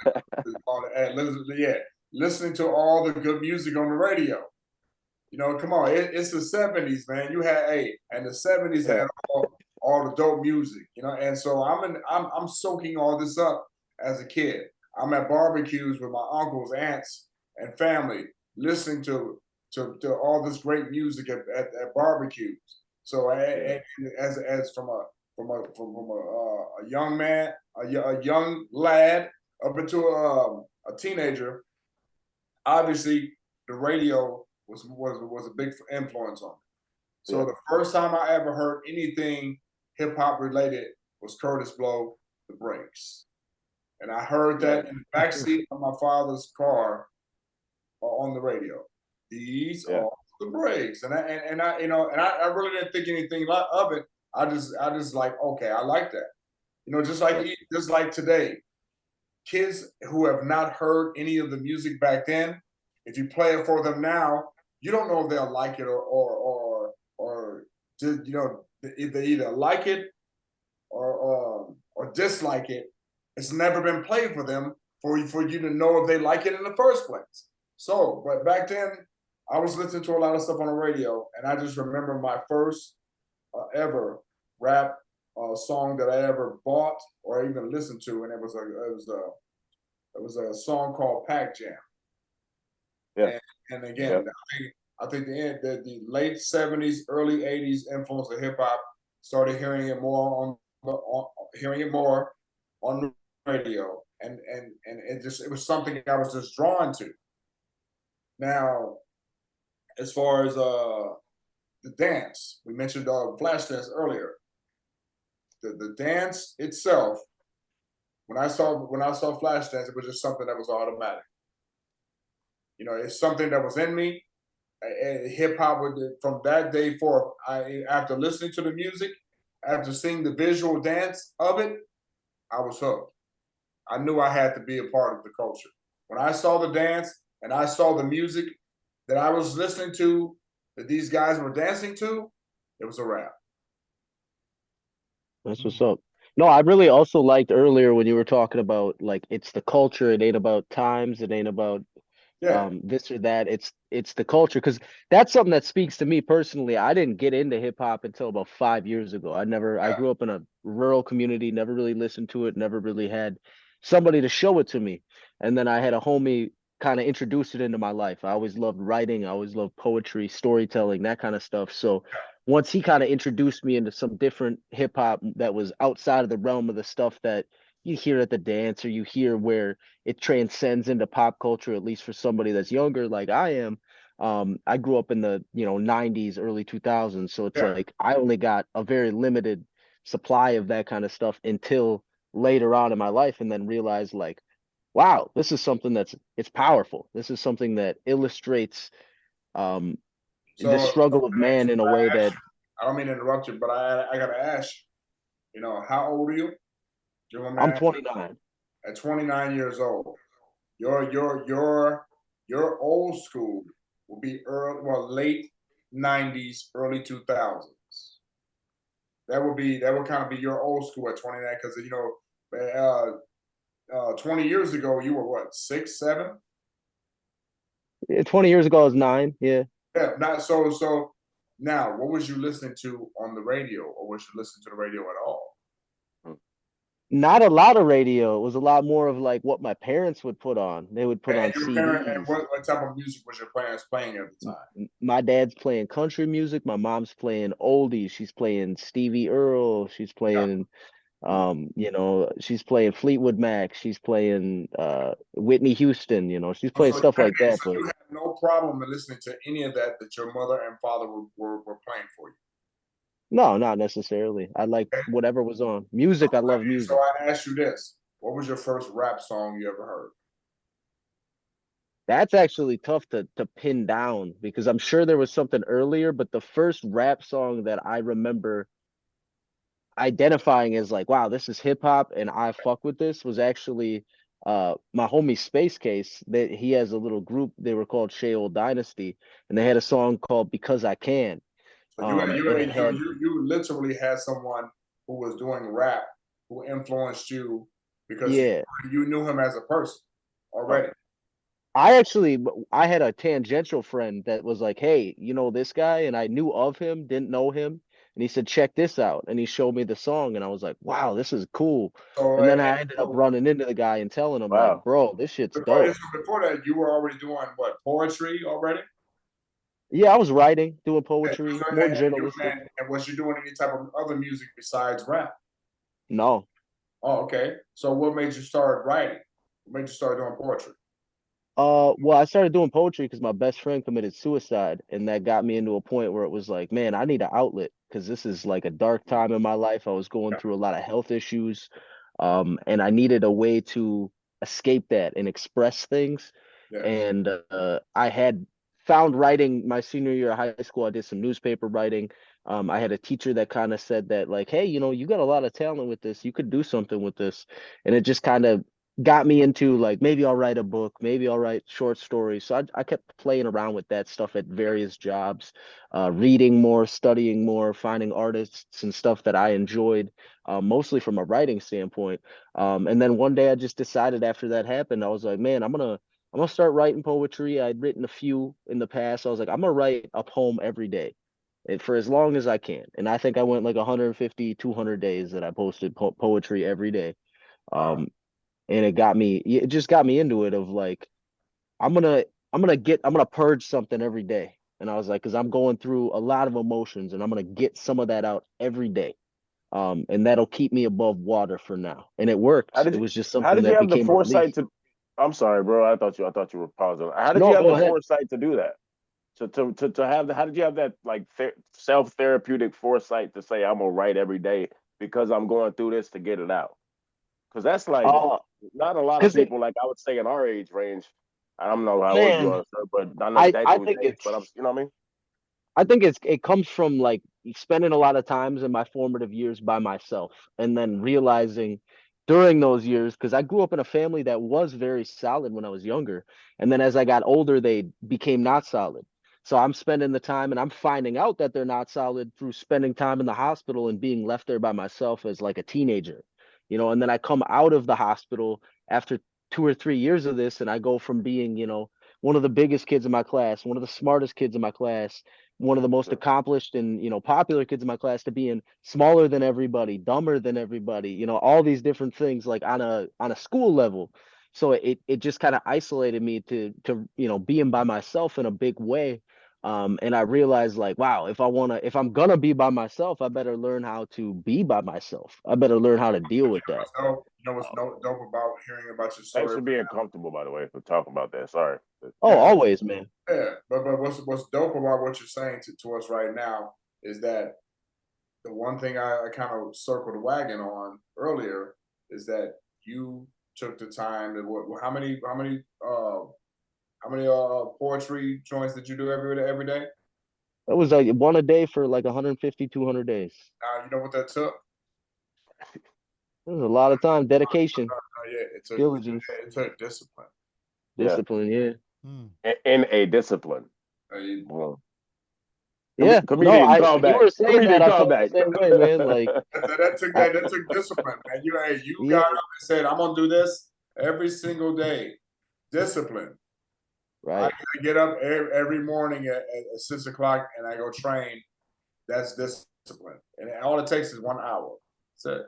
listening to all the good music on the radio. Come on, it's the 70s, man. You had and the 70s had all the dope music, and so I'm soaking all this up as a kid. I'm at barbecues with my uncles, aunts, and family, listening to all this great music at barbecues. So as from a young man, a young lad up into a teenager, obviously the radio was a big influence on me. So the first time I ever heard anything hip hop related was Curtis Blow, The Breaks. And I heard that in the backseat of my father's car on the radio. These are the breaks, and I you know, and I really didn't think anything of it. I just like, okay, I like that. You know, just like today, kids who have not heard any of the music back then, if you play it for them now, you don't know if they'll like it or just, you know, if they either like it or dislike it. It's never been played for them for you to know if they like it in the first place. So, but back then, I was listening to a lot of stuff on the radio, and I just remember my first ever rap song that I ever bought or even listened to, and it was a song called Pac Jam. Yeah. And again, I think the late '70s, early '80s influence of hip hop started hearing it more on the radio, and it was something I was just drawn to. Now, as far as the dance, we mentioned Flashdance earlier. The dance itself, when I saw Flashdance, it was just something that was automatic. You know, it's something that was in me. Hip hop from that day forth. After listening to the music, after seeing the visual dance of it, I was hooked. I knew I had to be a part of the culture. When I saw the dance and I saw the music that I was listening to, that these guys were dancing to, it was a wrap. That's what's up. No, I really also liked earlier when you were talking about like it's the culture. It ain't about times. It ain't about this or that. It's the culture, because that's something that speaks to me personally. I didn't get into hip hop until about 5 years ago. I grew up in a rural community, never really listened to it, never really had somebody to show it to me. And then I had a homie kind of introduce it into my life. I always loved writing, I always loved poetry, storytelling, that kind of stuff. So once he kind of introduced me into some different hip hop that was outside of the realm of the stuff that you hear at the dance, or you hear where it transcends into pop culture, at least for somebody that's younger like I am. I grew up in the 90s, early 2000s, so it's like I only got a very limited supply of that kind of stuff until later on in my life, and then realized like, wow, this is something it's powerful. This is something that illustrates the struggle of man in a way that I don't mean to interrupt you, but I gotta ask you, how old are you? I'm 29. At 29 years old, your old school will be late 90s, early 2000s. That would kind of be your old school at 29, because 20 years ago you were what, 6, 7? 20 years ago I was 9. Yeah. Yeah. Not so. Now, what was you listening to on the radio, or was you listening to the radio at all? Not a lot of radio. It was a lot more of like what my parents would put on. They would put on CDs. And what type of music was your parents playing at the time? My dad's playing country music. My mom's playing oldies. She's playing Stevie Earle. She's playing, she's playing Fleetwood Mac. She's playing Whitney Houston. She's playing stuff like that. So you had no problem in listening to any of that your mother and father were playing for you? No, not necessarily. I like whatever was on. Music, I love music. So I asked you this. What was your first rap song you ever heard? That's actually tough to pin down, because I'm sure there was something earlier, but the first rap song that I remember identifying as like, wow, this is hip hop and I fuck with this, was actually my homie Space Case. That he has a little group, they were called Shea Old Dynasty, and they had a song called Because I Can. So you literally had someone who was doing rap who influenced you, because you knew him as a person already. I had a tangential friend that was like, hey, you know this guy? And I knew of him, didn't know him. And he said, check this out. And he showed me the song. And I was like, wow, this is cool. And then I ended up running into the guy and telling him, like, bro, this shit's dope. Before that, you were already doing what, poetry already? Yeah, I was writing, doing poetry, more journalistic. And was you doing any type of other music besides rap? No. Oh, okay. So what made you start writing? What made you start doing poetry? Well, I started doing poetry because my best friend committed suicide, and that got me into a point where it was like, man, I need an outlet, because this is like a dark time in my life. I was going through a lot of health issues, and I needed a way to escape that and express things. And I had found writing my senior year of high school. I did some newspaper writing. I had a teacher that kind of said that, like, hey, you know, you got a lot of talent with this. You could do something with this. And it just kind of got me into like, maybe I'll write a book, maybe I'll write short stories. So I kept playing around with that stuff at various jobs, reading more, studying more, finding artists and stuff that I enjoyed, mostly from a writing standpoint. And then one day I just decided after that happened, I was like, man, I'm gonna start writing poetry. I'd written a few in the past. I was like, I'm gonna write a poem every day for as long as I can. And I think I went like 150, 200 days that I posted poetry every day. Wow. And it just got me into it of like, I'm gonna purge something every day. And I was like, because I'm going through a lot of emotions and I'm gonna get some of that out every day. And that'll keep me above water for now. And it How worked. did It you was just how something did you that have the became a relief. foresight to I'm sorry, bro. I thought you were pausing. How did you No, have go the ahead. foresight to do that? To have how did you have that like self therapeutic foresight to say I'm gonna write every day because I'm going through this to get it out? Because that's like Uh, not a lot of because people, like I would say in our age range. I don't know how old you man, are, sir, but I know I Danko's think age. But I'm, you know what I mean? it comes from like spending a lot of times in my formative years by myself and then realizing during those years, because I grew up in a family that was very solid when I was younger, and then as I got older they became not solid. So I'm spending the time and I'm finding out that they're not solid through spending time in the hospital and being left there by myself as like a teenager, you know. And then I come out of the hospital after 2 or 3 years of this, and I go from being, you know, one of the biggest kids in my class, one of the smartest kids in my class, one of the most accomplished and, you know, popular kids in my class, to being smaller than everybody, dumber than everybody, you know, all these different things like on a school level. So it just kind of isolated me to you know, being by myself in a big way. And I realized like, wow, if I'm gonna be by myself, I better learn how to be by myself. I better learn how to deal with that. What's dope about hearing about your Thanks story? for being comfortable, by the way, for talking about that. Sorry. Oh, Yeah, always, man. yeah. But what's dope about what you're saying to us right now is that the one thing I kind of circled the wagon on earlier is that you took the time to how many poetry joints did you do every day? That was like one a day for like 150, 200 days. You know what that took? It was a lot of time, dedication, Yeah, diligence, it took discipline. Yeah, discipline. Yeah. in a discipline. You, Well, Yeah. No, comedian when you callback. were saying Comedian that, I felt callback. the same way, man. Like, that took discipline, man. You got yeah, up and said, "I'm gonna do this every single day." Discipline. I right. get up every morning at 6 o'clock and I go train. That's discipline, and all it takes is 1 hour. That's it.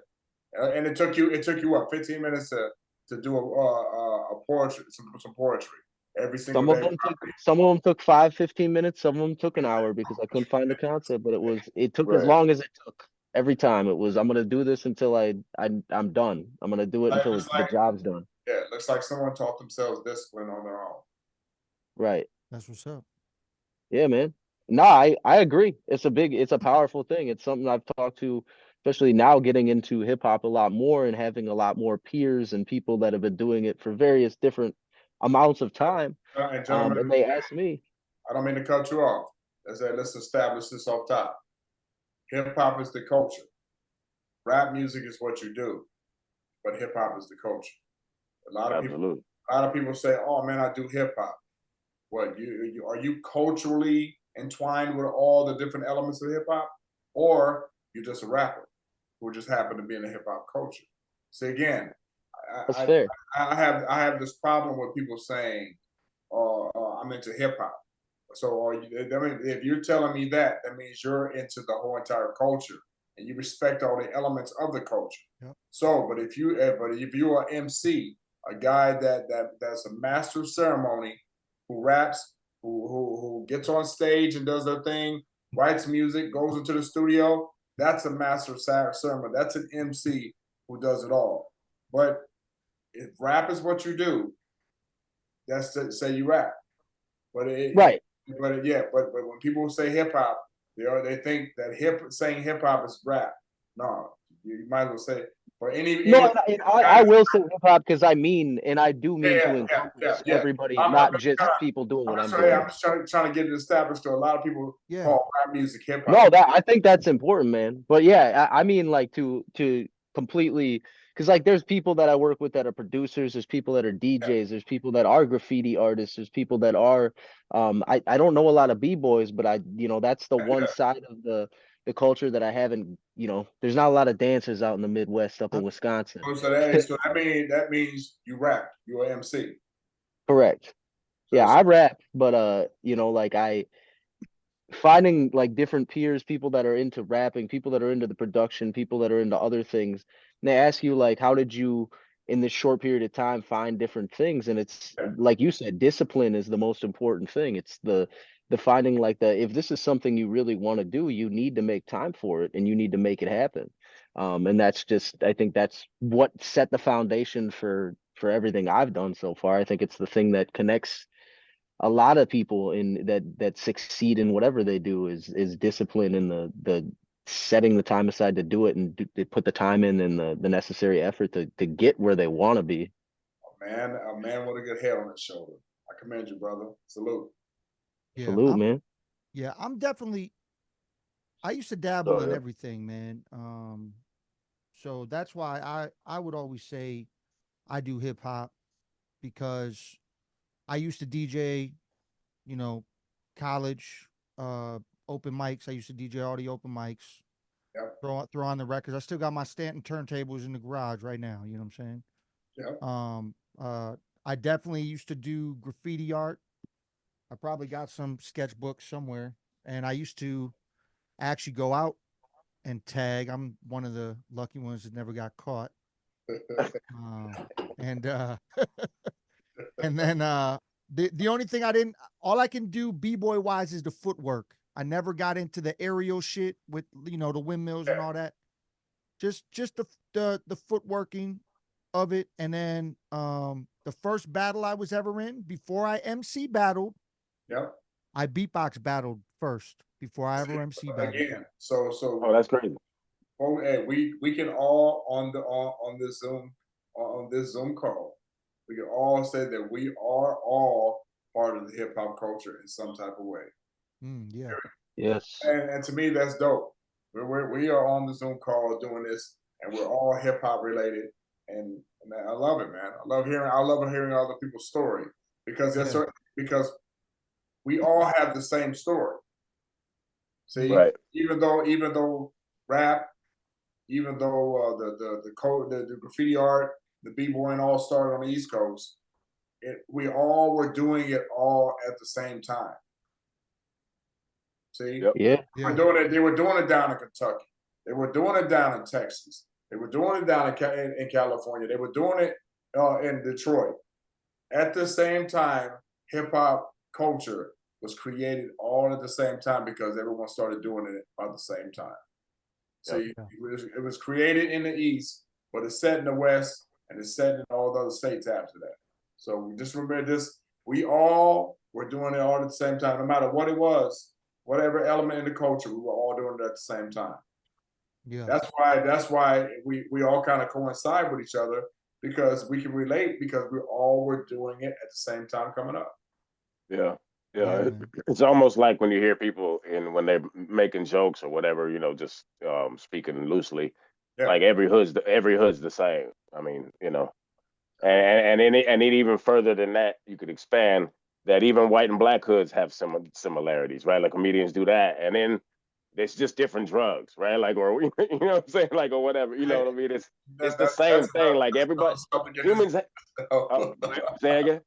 And it took you what 15 minutes to do a poetry some poetry every single day. Some of them took 5, 15 minutes. Some of them took an hour because I couldn't find the concept, but it took as Right. long as it took. Every time it was, I'm gonna do this until I'm done. I'm gonna do it until the job's done. Yeah, it looks like someone taught themselves discipline on their own. Right. That's what's up. Yeah, man. No, I agree. It's a powerful thing. It's something I've talked to, especially now getting into hip hop a lot more and having a lot more peers and people that have been doing it for various different amounts of time. And gentlemen, And they asked me, I don't mean to cut you off. Let's establish this off top. Hip hop is the culture. Rap music is what you do, but hip hop is the culture. Absolutely. A lot of people say, "Oh man, I do hip hop." What are you culturally entwined with all the different elements of hip hop, or you're just a rapper who just happen to be in the hip hop culture? See, again, that's I, fair. I have this problem with people saying, I'm into hip hop." So, if you're telling me that, that means you're into the whole entire culture and you respect all the elements of the culture. Yep. So, but if you are MC, a guy that's a master of ceremony, who raps, who gets on stage and does their thing, writes music, goes into the studio, that's a master of ceremony. That's an MC who does it all. But if rap is what you do, that's to say you rap. But Right. but when people say hip hop, they think that saying hip hop is rap. No, You might as well say for any. No, and I will say hip hop because I mean, and I do mean to encompass yeah. everybody, not just people doing what I'm doing. I'm just trying to get it established. To a lot of people call rap music hip No, hop. I think that's important, man. But yeah, I mean, like to completely, because like there's people that I work with that are producers, there's people that are DJs, there's people that are graffiti artists, there's people that are I don't know a lot of b-boys, but that's the one side of the culture that I haven't, there's not a lot of dancers out in the Midwest up in Wisconsin. So that means you rap, you're an MC. Correct. Yeah, I rap, but like finding like different peers, people that are into rapping, people that are into the production, people that are into other things. And they ask you like, how did you in this short period of time find different things? And it's like you said, discipline is the most important thing. It's the finding like if this is something you really want to do, you need to make time for it and you need to make it happen. And that's just, I think that's what set the foundation for everything I've done so far. I think it's the thing that connects a lot of people in that succeed in whatever they do is discipline and the setting the time aside to do it and they put the time in and the necessary effort to get where they want to be. A man with a good head on his shoulder. I commend you, brother. Salute. Yeah, salute, man. Yeah, I'm definitely. I used to dabble in everything, man. So that's why I would always say I do hip hop because I used to DJ, college open mics. I used to DJ all the open mics. Yep. Throw on the records. I still got my Stanton turntables in the garage right now. You know what I'm saying? Yep. I definitely used to do graffiti art. I probably got some sketchbooks somewhere, and I used to actually go out and tag. I'm one of the lucky ones that never got caught. And and then the only thing all I can do b-boy wise is the footwork. I never got into the aerial shit with the windmills and all that. Just the footworking of it. And then the first battle I was ever in before I MC battled. Yep. I beatbox battled first before I ever MC battled. Again, so oh, that's crazy. Oh, hey, we can all on this Zoom call, we can all say that we are all part of the hip hop culture in some type of way. Yeah. Yes. And to me, that's dope. We are on the Zoom call doing this, and we're all hip hop related, and I love it, man. I love hearing other people's story because because we all have the same story. See, right. even though rap, even though the graffiti art, the b-boying all started on the East Coast, we all were doing it all at the same time. See, yeah, they were doing it. They were doing it down in Kentucky. They were doing it down in Texas. They were doing it down in California. They were doing it in Detroit. At the same time, hip hop culture was created all at the same time because everyone started doing it at the same time. So it was created in the East, but it's set in the West, and it's set in all the other states after that. So just remember this: we all were doing it all at the same time, no matter what it was, whatever element in the culture, we were all doing it at the same time. Yeah, that's why we all kind of coincide with each other because we can relate because we all were doing it at the same time coming up. Yeah. Yeah, it's almost like when you hear people when they're making jokes or whatever, just speaking loosely, like every hood's the same. I mean, and even further than that, you could expand that even white and black hoods have some similarities, right? Like comedians do that, and then it's just different drugs, right? Like, or you know what I'm saying, like, or whatever. You know what I mean? It's the same thing. Like everybody, humans. Say again.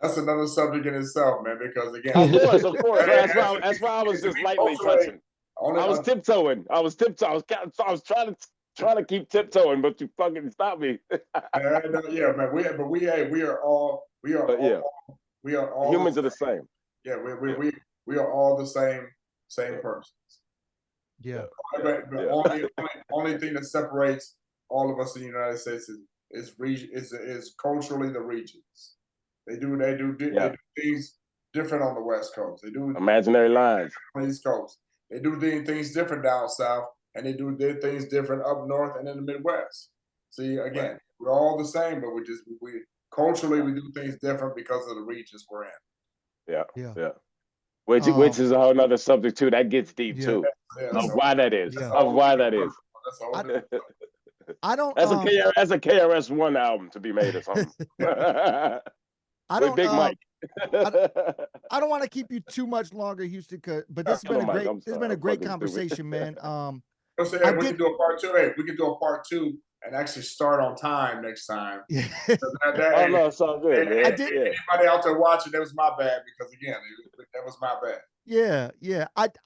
That's another subject in itself, man. Because again, of course. That's why I was just lightly touching. I was tiptoeing. I was trying to keep tiptoeing, but you fucking stopped me. Yeah, man. We are all humans are the same. Yeah, we are all the same persons. Yeah. The only thing that separates all of us in the United States is culturally the regions. They do things different on the West Coast. They do imaginary lines on the East Coast. They do things different down south and they do their things different up north and in the Midwest. See, again, we're all the same, but we culturally we do things different because of the regions we're in. Yeah. Which is a whole nother subject too. That gets deep too. Of why that is. Of why that is. I don't. That's a KRS-One album to be made or something. I don't. Big Mike. I don't want to keep you too much longer, Houston. But this has been a great conversation, man. We can do a part two. Hey, we can do a part two and actually start on time next time. Yeah. No, it's all good. Anybody out there watching, that was my bad because again, that was my bad. Yeah.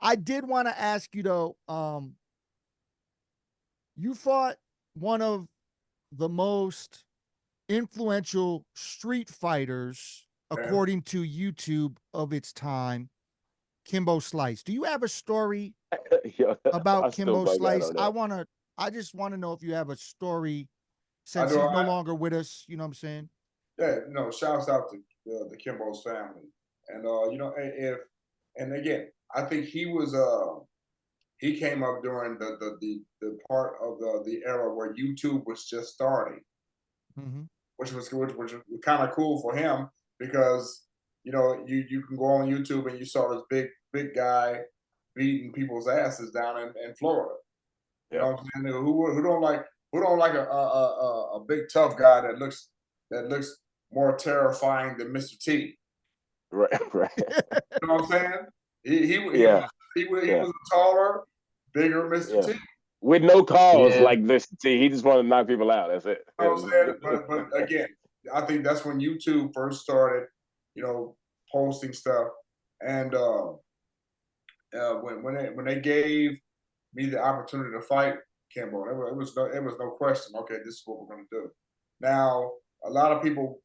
I did want to ask you though. You fought one of the most influential street fighters, according to YouTube, of its time, Kimbo Slice. Do you have a story about Kimbo Slice? I just want to know if you have a story since he's no longer with us. You know what I'm saying? Yeah, shouts out to the Kimbo's family. And and again, I think he was he came up during the part of the era where YouTube was just starting. Which was kind of cool for him because you can go on YouTube and you saw this big guy beating people's asses down in Florida. You know what I'm saying? Who don't like a big tough guy that looks more terrifying than Mr. T? Right. You know what I'm saying? He was a taller, bigger Mr. T. With no cause like this T. He just wanted to knock people out. That's it. You know what I'm saying? But again, I think that's when YouTube first started, posting stuff. And when they gave me the opportunity to fight Kimbo, it was no question. Okay, this is what we're gonna do. Now, a lot of people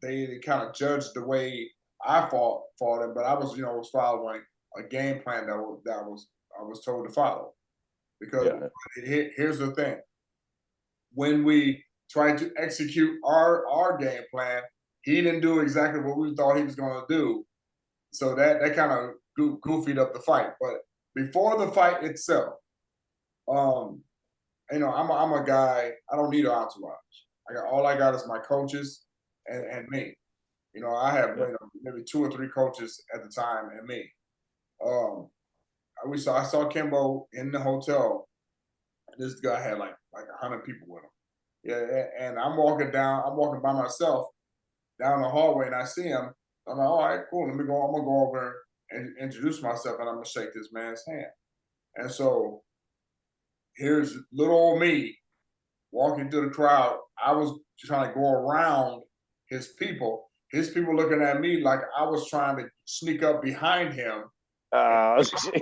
they kind of judged the way I fought him, but I was following a game plan that I was told to follow. Because here's the thing: when we tried to execute our game plan, he didn't do exactly what we thought he was going to do. So that kind of goofied up the fight. But before the fight itself, I'm a guy. I don't need an entourage. All I got is my coaches and me. I have maybe 2 or 3 coaches at the time and me. I saw Kimbo in the hotel. This guy had like 100 people with him. Yeah, and I'm walking by myself down the hallway, and I see him. I'm like, all right, cool. I'm gonna go over and introduce myself, and I'm gonna shake this man's hand. And so here's little old me walking through the crowd. I was trying to go around his people. His people looking at me like I was trying to sneak up behind him. Shit.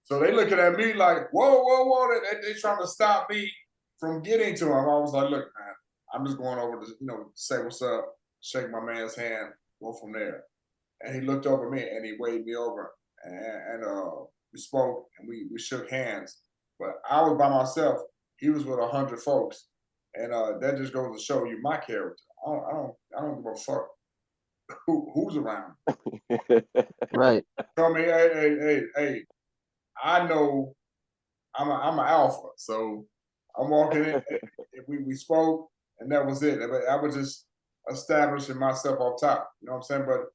So they looking at me like, whoa. They trying to stop me from getting to him. I was like, look, man, I'm just going over to, say what's up, shake my man's hand, go from there. And he looked over me and he waved me over. And we spoke and we shook hands. But I was by myself. He was with 100 folks. And that just goes to show you my character. I don't give a fuck who's around. Right. Tell me, hey, I know I'm an alpha, so I'm walking in. we spoke, and that was it. I was just establishing myself on top. You know what I'm saying? But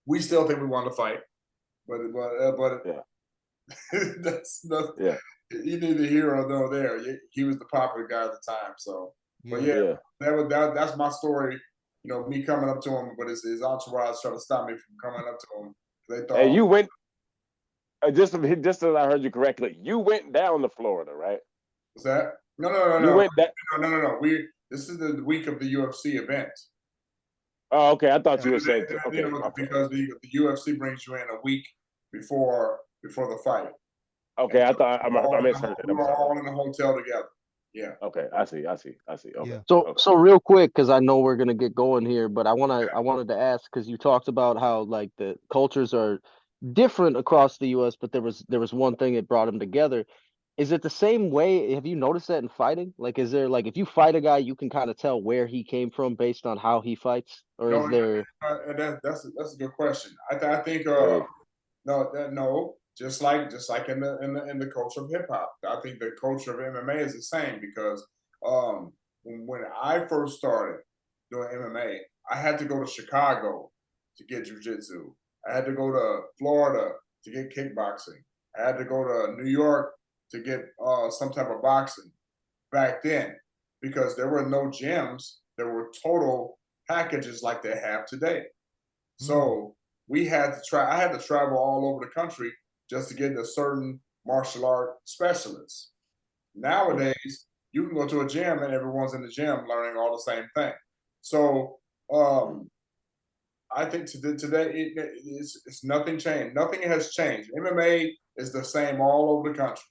we still think we want to fight. But that's nothing. Yeah. You neither here or no there. He was the popular guy at the time. So, that's my story. Me coming up to him, but his entourage trying to stop me from coming up to him. They thought. And you went. Just as I heard you correctly, you went down to Florida, right? Was that? No. You went that. No. This is the week of the UFC event. Oh, okay. I thought you were saying because the UFC brings you in a week before the fight. Okay, I thought I misheard it. We were all in the hotel together. Yeah. Okay, I see. Okay. Yeah. So real quick, because I know we're gonna get going here, but I wanted to ask because you talked about how like the cultures are different across the U.S., but there was one thing that brought them together. Is it the same way? Have you noticed that in fighting? Like, is there like if you fight a guy, you can kind of tell where he came from based on how he fights, or is there? That's a good question. I think no. just like in the culture of hip hop. I think the culture of MMA is the same because when I first started doing MMA, I had to go to Chicago to get jujitsu. I had to go to Florida to get kickboxing. I had to go to New York to get some type of boxing back then because there were no gyms. There were total packages like they have today. So we had to try. I had to travel all over the country just to get a certain martial art specialist. Nowadays, you can go to a gym and everyone's in the gym learning all the same thing. So I think today it's nothing changed. Nothing has changed. MMA is the same all over the country,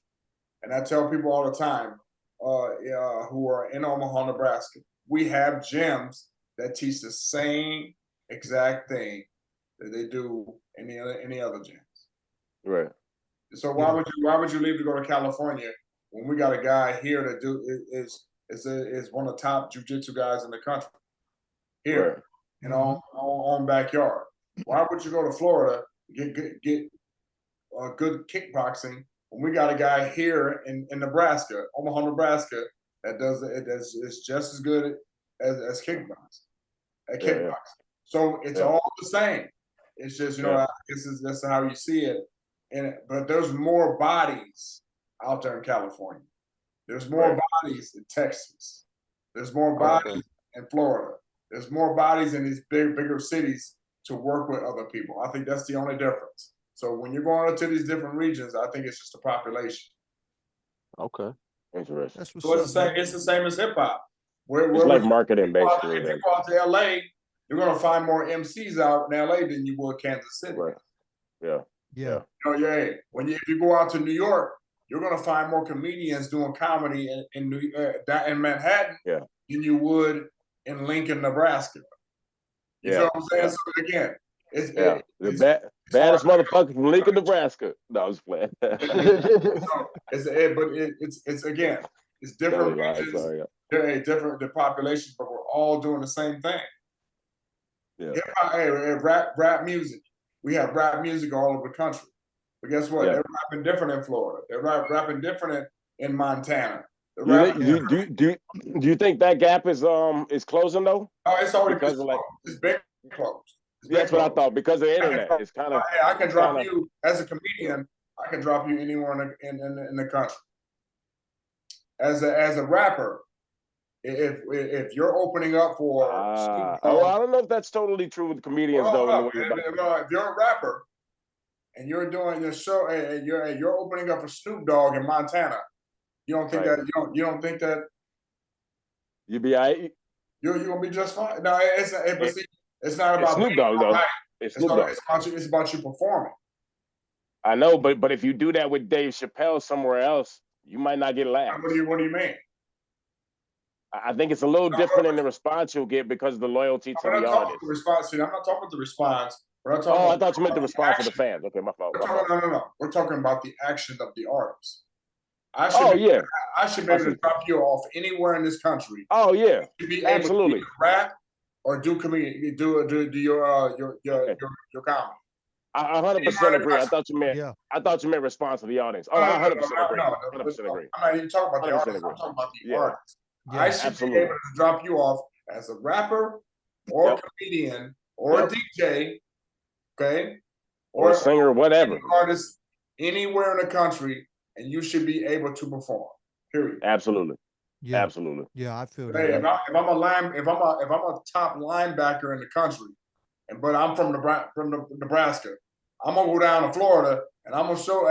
and I tell people all the time who are in Omaha, Nebraska, we have gyms that teach the same exact thing that they do in any other gyms. Right. So why would you leave to go to California when we got a guy here that is one of the top jiu-jitsu guys in the country here in our own backyard? Why would you go to Florida get good kickboxing when we got a guy here in Nebraska, Omaha, Nebraska, that is just as good as kickboxing at kickboxing? So it's all the same. It's just I guess that's how you see it. But there's more bodies out there in California. There's more bodies in Texas. There's more bodies in Florida. There's more bodies in these bigger cities to work with other people. I think that's the only difference. So when you're going to these different regions, I think it's just the population. Okay. Interesting. So it's the same as hip hop. It's like marketing, basically. If you go out to LA, you're going to find more MCs out in LA than you would Kansas City. Right. Yeah. If you go out to New York, you're going to find more comedians doing comedy in Manhattan than you would in Lincoln, Nebraska. You feel what I'm saying? So again, the baddest motherfucker from Lincoln, Nebraska. No, I was playing. It's different regions. Different the populations, but we're all doing the same thing. Yeah. Rap music. We have rap music all over the country. But guess what? They're rapping different in Florida. They're rapping different in Montana. Do you think that gap is closing though? Oh, it's already closed. It's been closed. That's what I thought because of the internet. It's kind of. I can drop you as a comedian. I can drop you anywhere in the country. As a rapper, if you're opening up for I don't know if that's totally true with comedians though. If you're a rapper and you're doing this show and you're opening up for Snoop Dogg in Montana, you don't think that you don't think that you'd be all right? You're gonna be just fine. No, it's not about Snoop Dogg though. Right. It's about you performing. I know, but if you do that with Dave Chappelle somewhere else, you might not get laughs. What do you mean? I think it's a little different in the response you'll get because of the loyalty to the audience. I'm not talking about the response. I thought you meant the response of the fans. Okay, my fault. No. We're talking about the action of the artist. I should be able to drop you off anywhere in this country. Oh yeah, to be absolutely. Able to rap or do comedy, do your comedy. I 100% agree. I thought you meant response to the audience. Oh, I 100% agree. 100% agree. I'm not even talking about the audience. I'm talking about the artist. I should be able to drop you off as a rapper or a comedian or a DJ, okay, or a singer, whatever, artist anywhere in the country, and you should be able to perform. Period. Absolutely. Yeah. Absolutely. Yeah, I feel that. Hey, if I'm a top linebacker in the country, but I'm from Nebraska, I'm gonna go down to Florida and I'm gonna show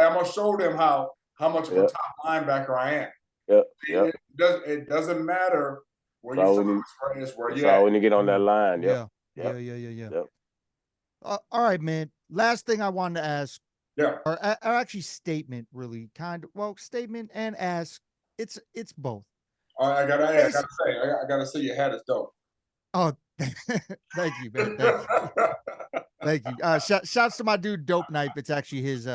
them how much of a top linebacker I am. It doesn't matter where you're from. It's where you're at. When you get on that line. Yeah. All right, man. Last thing I wanted to ask. Yeah. Or actually statement, really. Statement and ask. It's both. I gotta say your hat is dope. Oh, thank you, man. Thank you. Shouts to my dude Dope Knife. It's actually his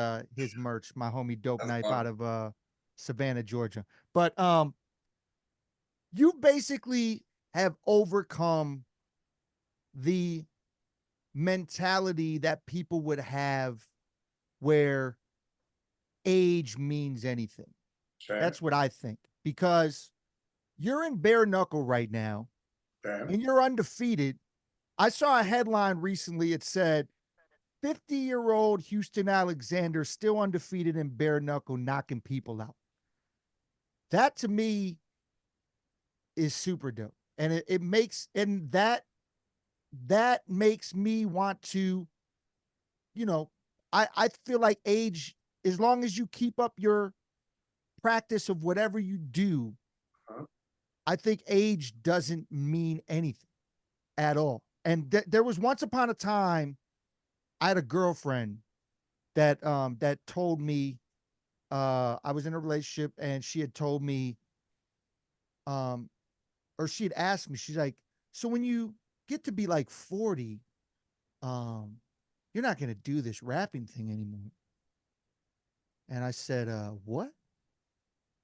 merch, my homie Dope Knife out of Savannah, Georgia. But you basically have overcome the mentality that people would have where age means anything. Okay. That's what I think, because you're in bare knuckle right now, Okay. and you're undefeated. I saw a headline recently. It said 50-year-old Houston Alexander still undefeated in bare knuckle, knocking people out. That to me is super dope. And it makes, and that makes me want to, you know, I feel like age, as long as you keep up your practice of whatever you do, I think age doesn't mean anything at all. And there was once upon a time, I had a girlfriend that that told me, I was in a relationship, and she had told me, or she had asked me, she's like, so when you get to be like 40, you're not gonna do this rapping thing anymore. And I said, what?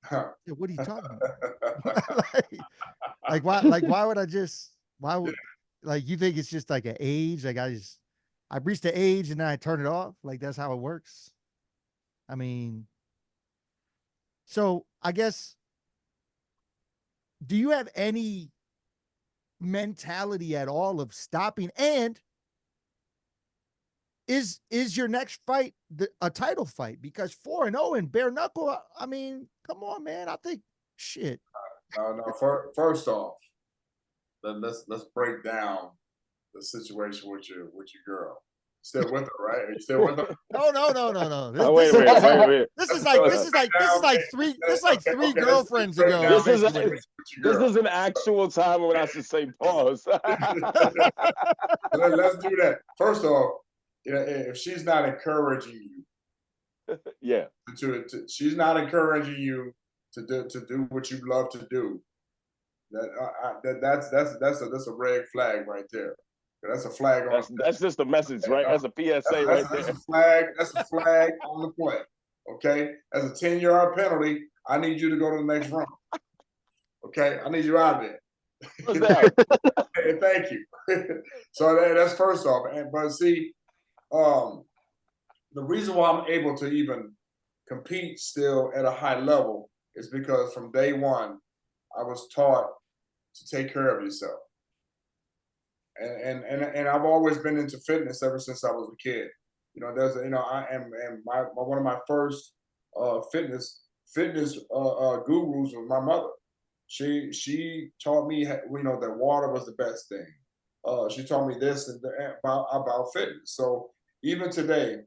Huh. Yeah, what are you talking about? like why would I just, why would, like, you think it's just like an age? Like I reached the age and then I turn it off? Like that's how it works? I mean, so I guess, do you have any mentality at all of stopping? And is your next fight a title fight? Because 4-0 in bare knuckle, I mean, come on, man. I think, shit. No. First off, let's break down the situation with your girl. Still with her, right? Are you still with her? No. Wait a minute. This is like three girlfriends ago. This is an actual time when I should say pause. Let's do that. First off, if she's not encouraging you, yeah, she's not encouraging you to do what you love to do. That's a red flag right there. That's a flag on. That's just a message, right? That's a PSA right there. That's a flag. That's a flag on the play. Okay, that's a 10-yard penalty. I need you to go to the next round. Okay, I need you out of there. What's that? Hey, thank you. So that's first off. But see, the reason why I'm able to even compete still at a high level is because from day one, I was taught to take care of yourself. And I've always been into fitness ever since I was a kid. I am, and one of my first fitness gurus was my mother. She taught me, that water was the best thing. She taught me this and about fitness. So even today,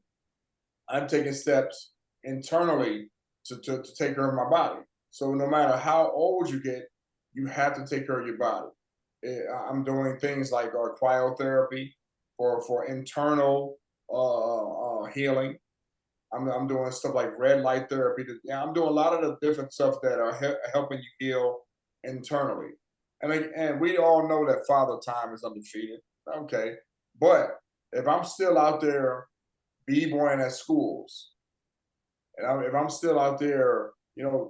I'm taking steps internally to take care of my body. So no matter how old you get, you have to take care of your body. I'm doing things like cryotherapy for internal healing. I'm doing stuff like red light therapy. I'm doing a lot of the different stuff that are helping you heal internally. And we all know that Father Time is undefeated. Okay, but if I'm still out there b-boying at schools, and if I'm still out there,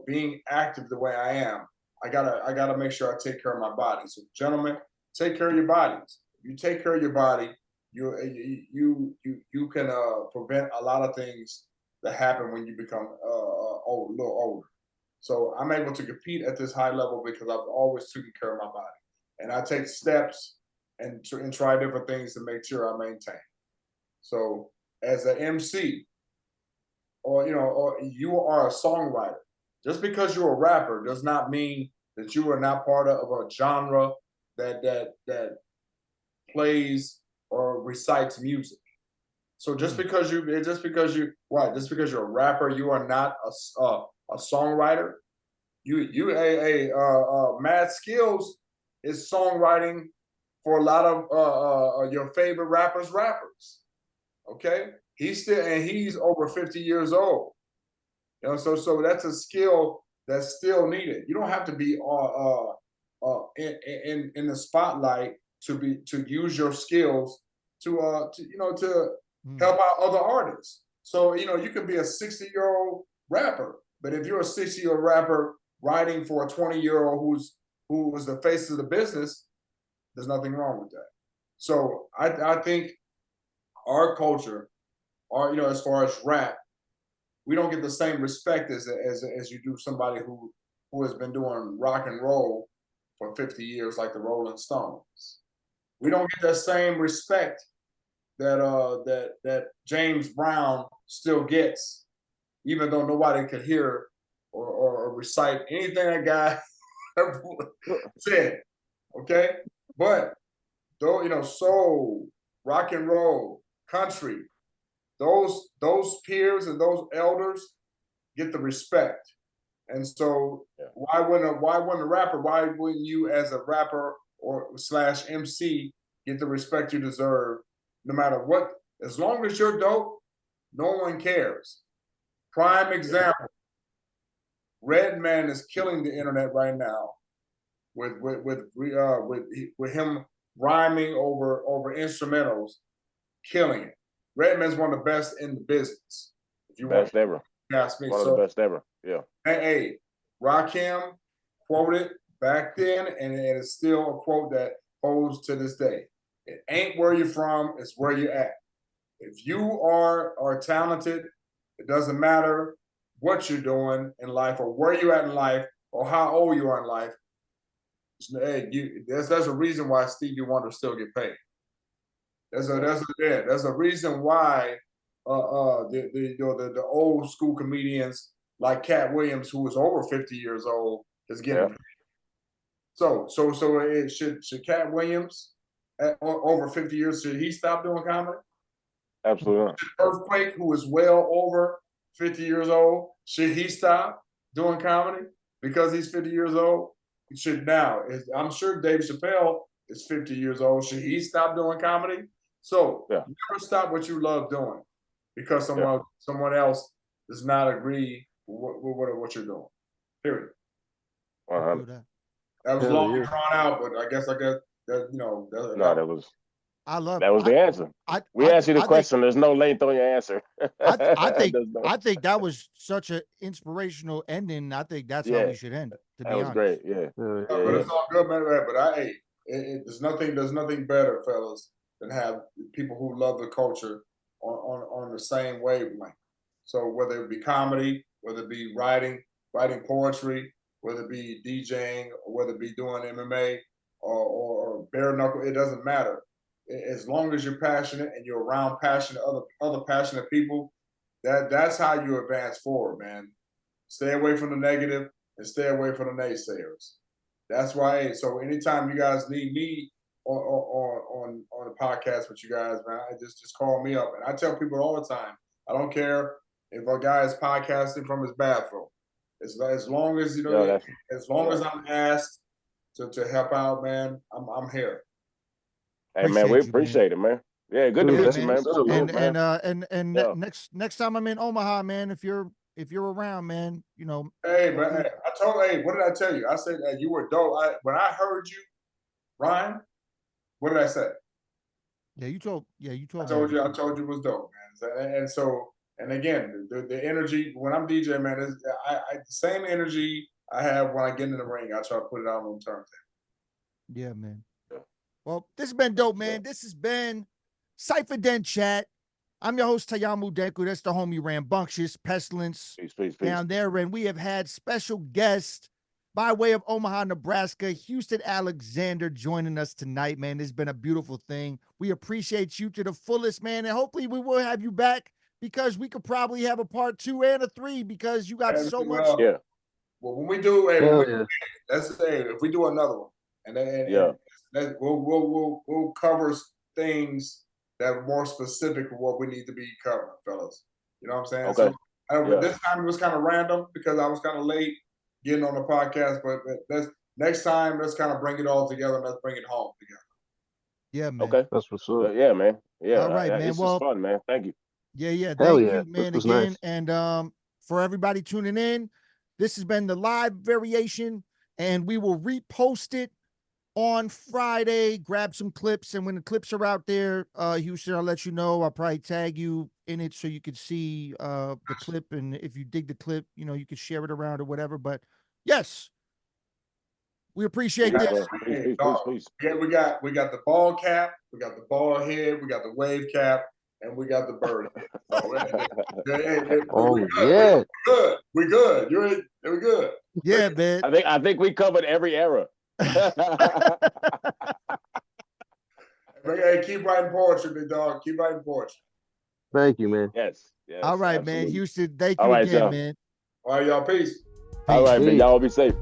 being active the way I am, I gotta make sure I take care of my body. So, gentlemen, take care of your bodies. If you take care of your body, you can prevent a lot of things that happen when you become a little older. So I'm able to compete at this high level because I've always taken care of my body, and I take steps and try different things to make sure I maintain. So as an MC, or you are a songwriter. Just because you're a rapper does not mean that you are not part of a genre that plays or recites music. So just because you're a rapper, you are not a songwriter. Mad Skills is songwriting for a lot of your favorite rappers. Okay, he's over 50 years old. So that's a skill that's still needed. You don't have to be in the spotlight to use your skills to help out other artists. So you can be a 60-year-old rapper, but if you're a 60-year-old rapper writing for a 20-year-old who was the face of the business, there's nothing wrong with that. So I think our culture, as far as rap, we don't get the same respect as you do somebody who has been doing rock and roll for 50 years, like the Rolling Stones. We don't get that same respect that James Brown still gets, even though nobody could hear or recite anything that guy ever said. Okay, but though, you know, soul, rock and roll, country, those peers and those elders get the respect. And so why wouldn't a rapper, why wouldn't you as a rapper or / MC get the respect you deserve no matter what? As long as you're dope, no one cares. Prime example, Redman is killing the internet right now with him rhyming over instrumentals, killing it. Redman's one of the best in the business. If you best ever. Ask me. One of the best ever. Yeah. Hey, Rakim quoted back then, and it is still a quote that holds to this day. It ain't where you're from, it's where you're at. If you are talented, it doesn't matter what you're doing in life or where you're at in life or how old you are in life. Hey, there's a reason why Stevie Wonder still get paid. There's a reason why the old school comedians like Cat Williams, who is over 50 years old, is getting paid. So should Cat Williams at over 50 years, should he stop doing comedy? Absolutely not. Earthquake, who is well over 50 years old, should he stop doing comedy because he's 50 years old? He should now. I'm sure Dave Chappelle is 50 years old. Should he stop doing comedy? So never stop what you love doing because someone else does not agree with what you're doing. Period. That was long and drawn out, but I guess that that was. That was the answer. We asked you the question. There's no length on your answer. I think that was such an inspirational ending. I think that's how we should end it. To be honest, great. Yeah. But it's all good, man. But there's nothing better, fellas, than have people who love the culture on the same wavelength. So whether it be comedy, whether it be writing poetry, whether it be DJing, or whether it be doing MMA or bare knuckle, it doesn't matter. As long as you're passionate and you're around passionate other passionate people, that's how you advance forward, man. Stay away from the negative and stay away from the naysayers. That's why. So anytime you guys need me on the podcast with you guys, man, just call me up. And I tell people all the time, I don't care if a guy is podcasting from his bathroom. As long as as long as I'm asked to help out, man, I'm here. Hey man, we appreciate it, man. Yeah, good to meet you, man. And next time I'm in Omaha, man, if you're around, man, Hey, man, what did I tell you? I said that you were dope. When I heard you, Ryan, what did I say? You told I told you it was dope, man. And again, the energy when I'm DJing, man, is the same energy I have when I get in the ring. I try to put it out on turntable. Yeah, man. Well, this has been dope, man. This has been CyphaDen Chat. I'm your host, Tayamu Denku. That's the homie Rambunctious, Pestilence peace. Down there. And we have had special guests by way of Omaha, Nebraska, Houston Alexander joining us tonight, man. It's been a beautiful thing. We appreciate you to the fullest, man. And hopefully we will have you back because we could probably have a part 2 and a 3 because you got so much. Well, when we do, if we do another one, and we'll cover things that are more specific of what we need to be covering, fellas. You know what I'm saying? Okay. So this time it was kind of random because I was kind of late getting on the podcast, but next time let's kind of bring it all together and let's bring it home together. Yeah, man. Okay, that's what's up. Yeah, man. Yeah. All right, man. This was fun, man. Thank you. Yeah. Thank you, man, again. Nice. And for everybody tuning in, this has been the live variation, and we will repost it on Friday. Grab some clips, and when the clips are out there, Houston, I'll let you know. I'll probably tag you in it so you can see the clip, and if you dig the clip, you can share it around or whatever. But yes, we appreciate this. Please. Yeah, we got the ball cap, we got the ball head, we got the wave cap, and we got the bird. Oh yeah. We good. We good. Yeah, man. I think we covered every era. Hey, keep writing poetry, big dog. Keep writing poetry. Thank you, man. Yes. All right, absolutely. man. Houston, thank All you right, again, y'all. man. All right, y'all. Peace. All right, man. Peace. Y'all be safe.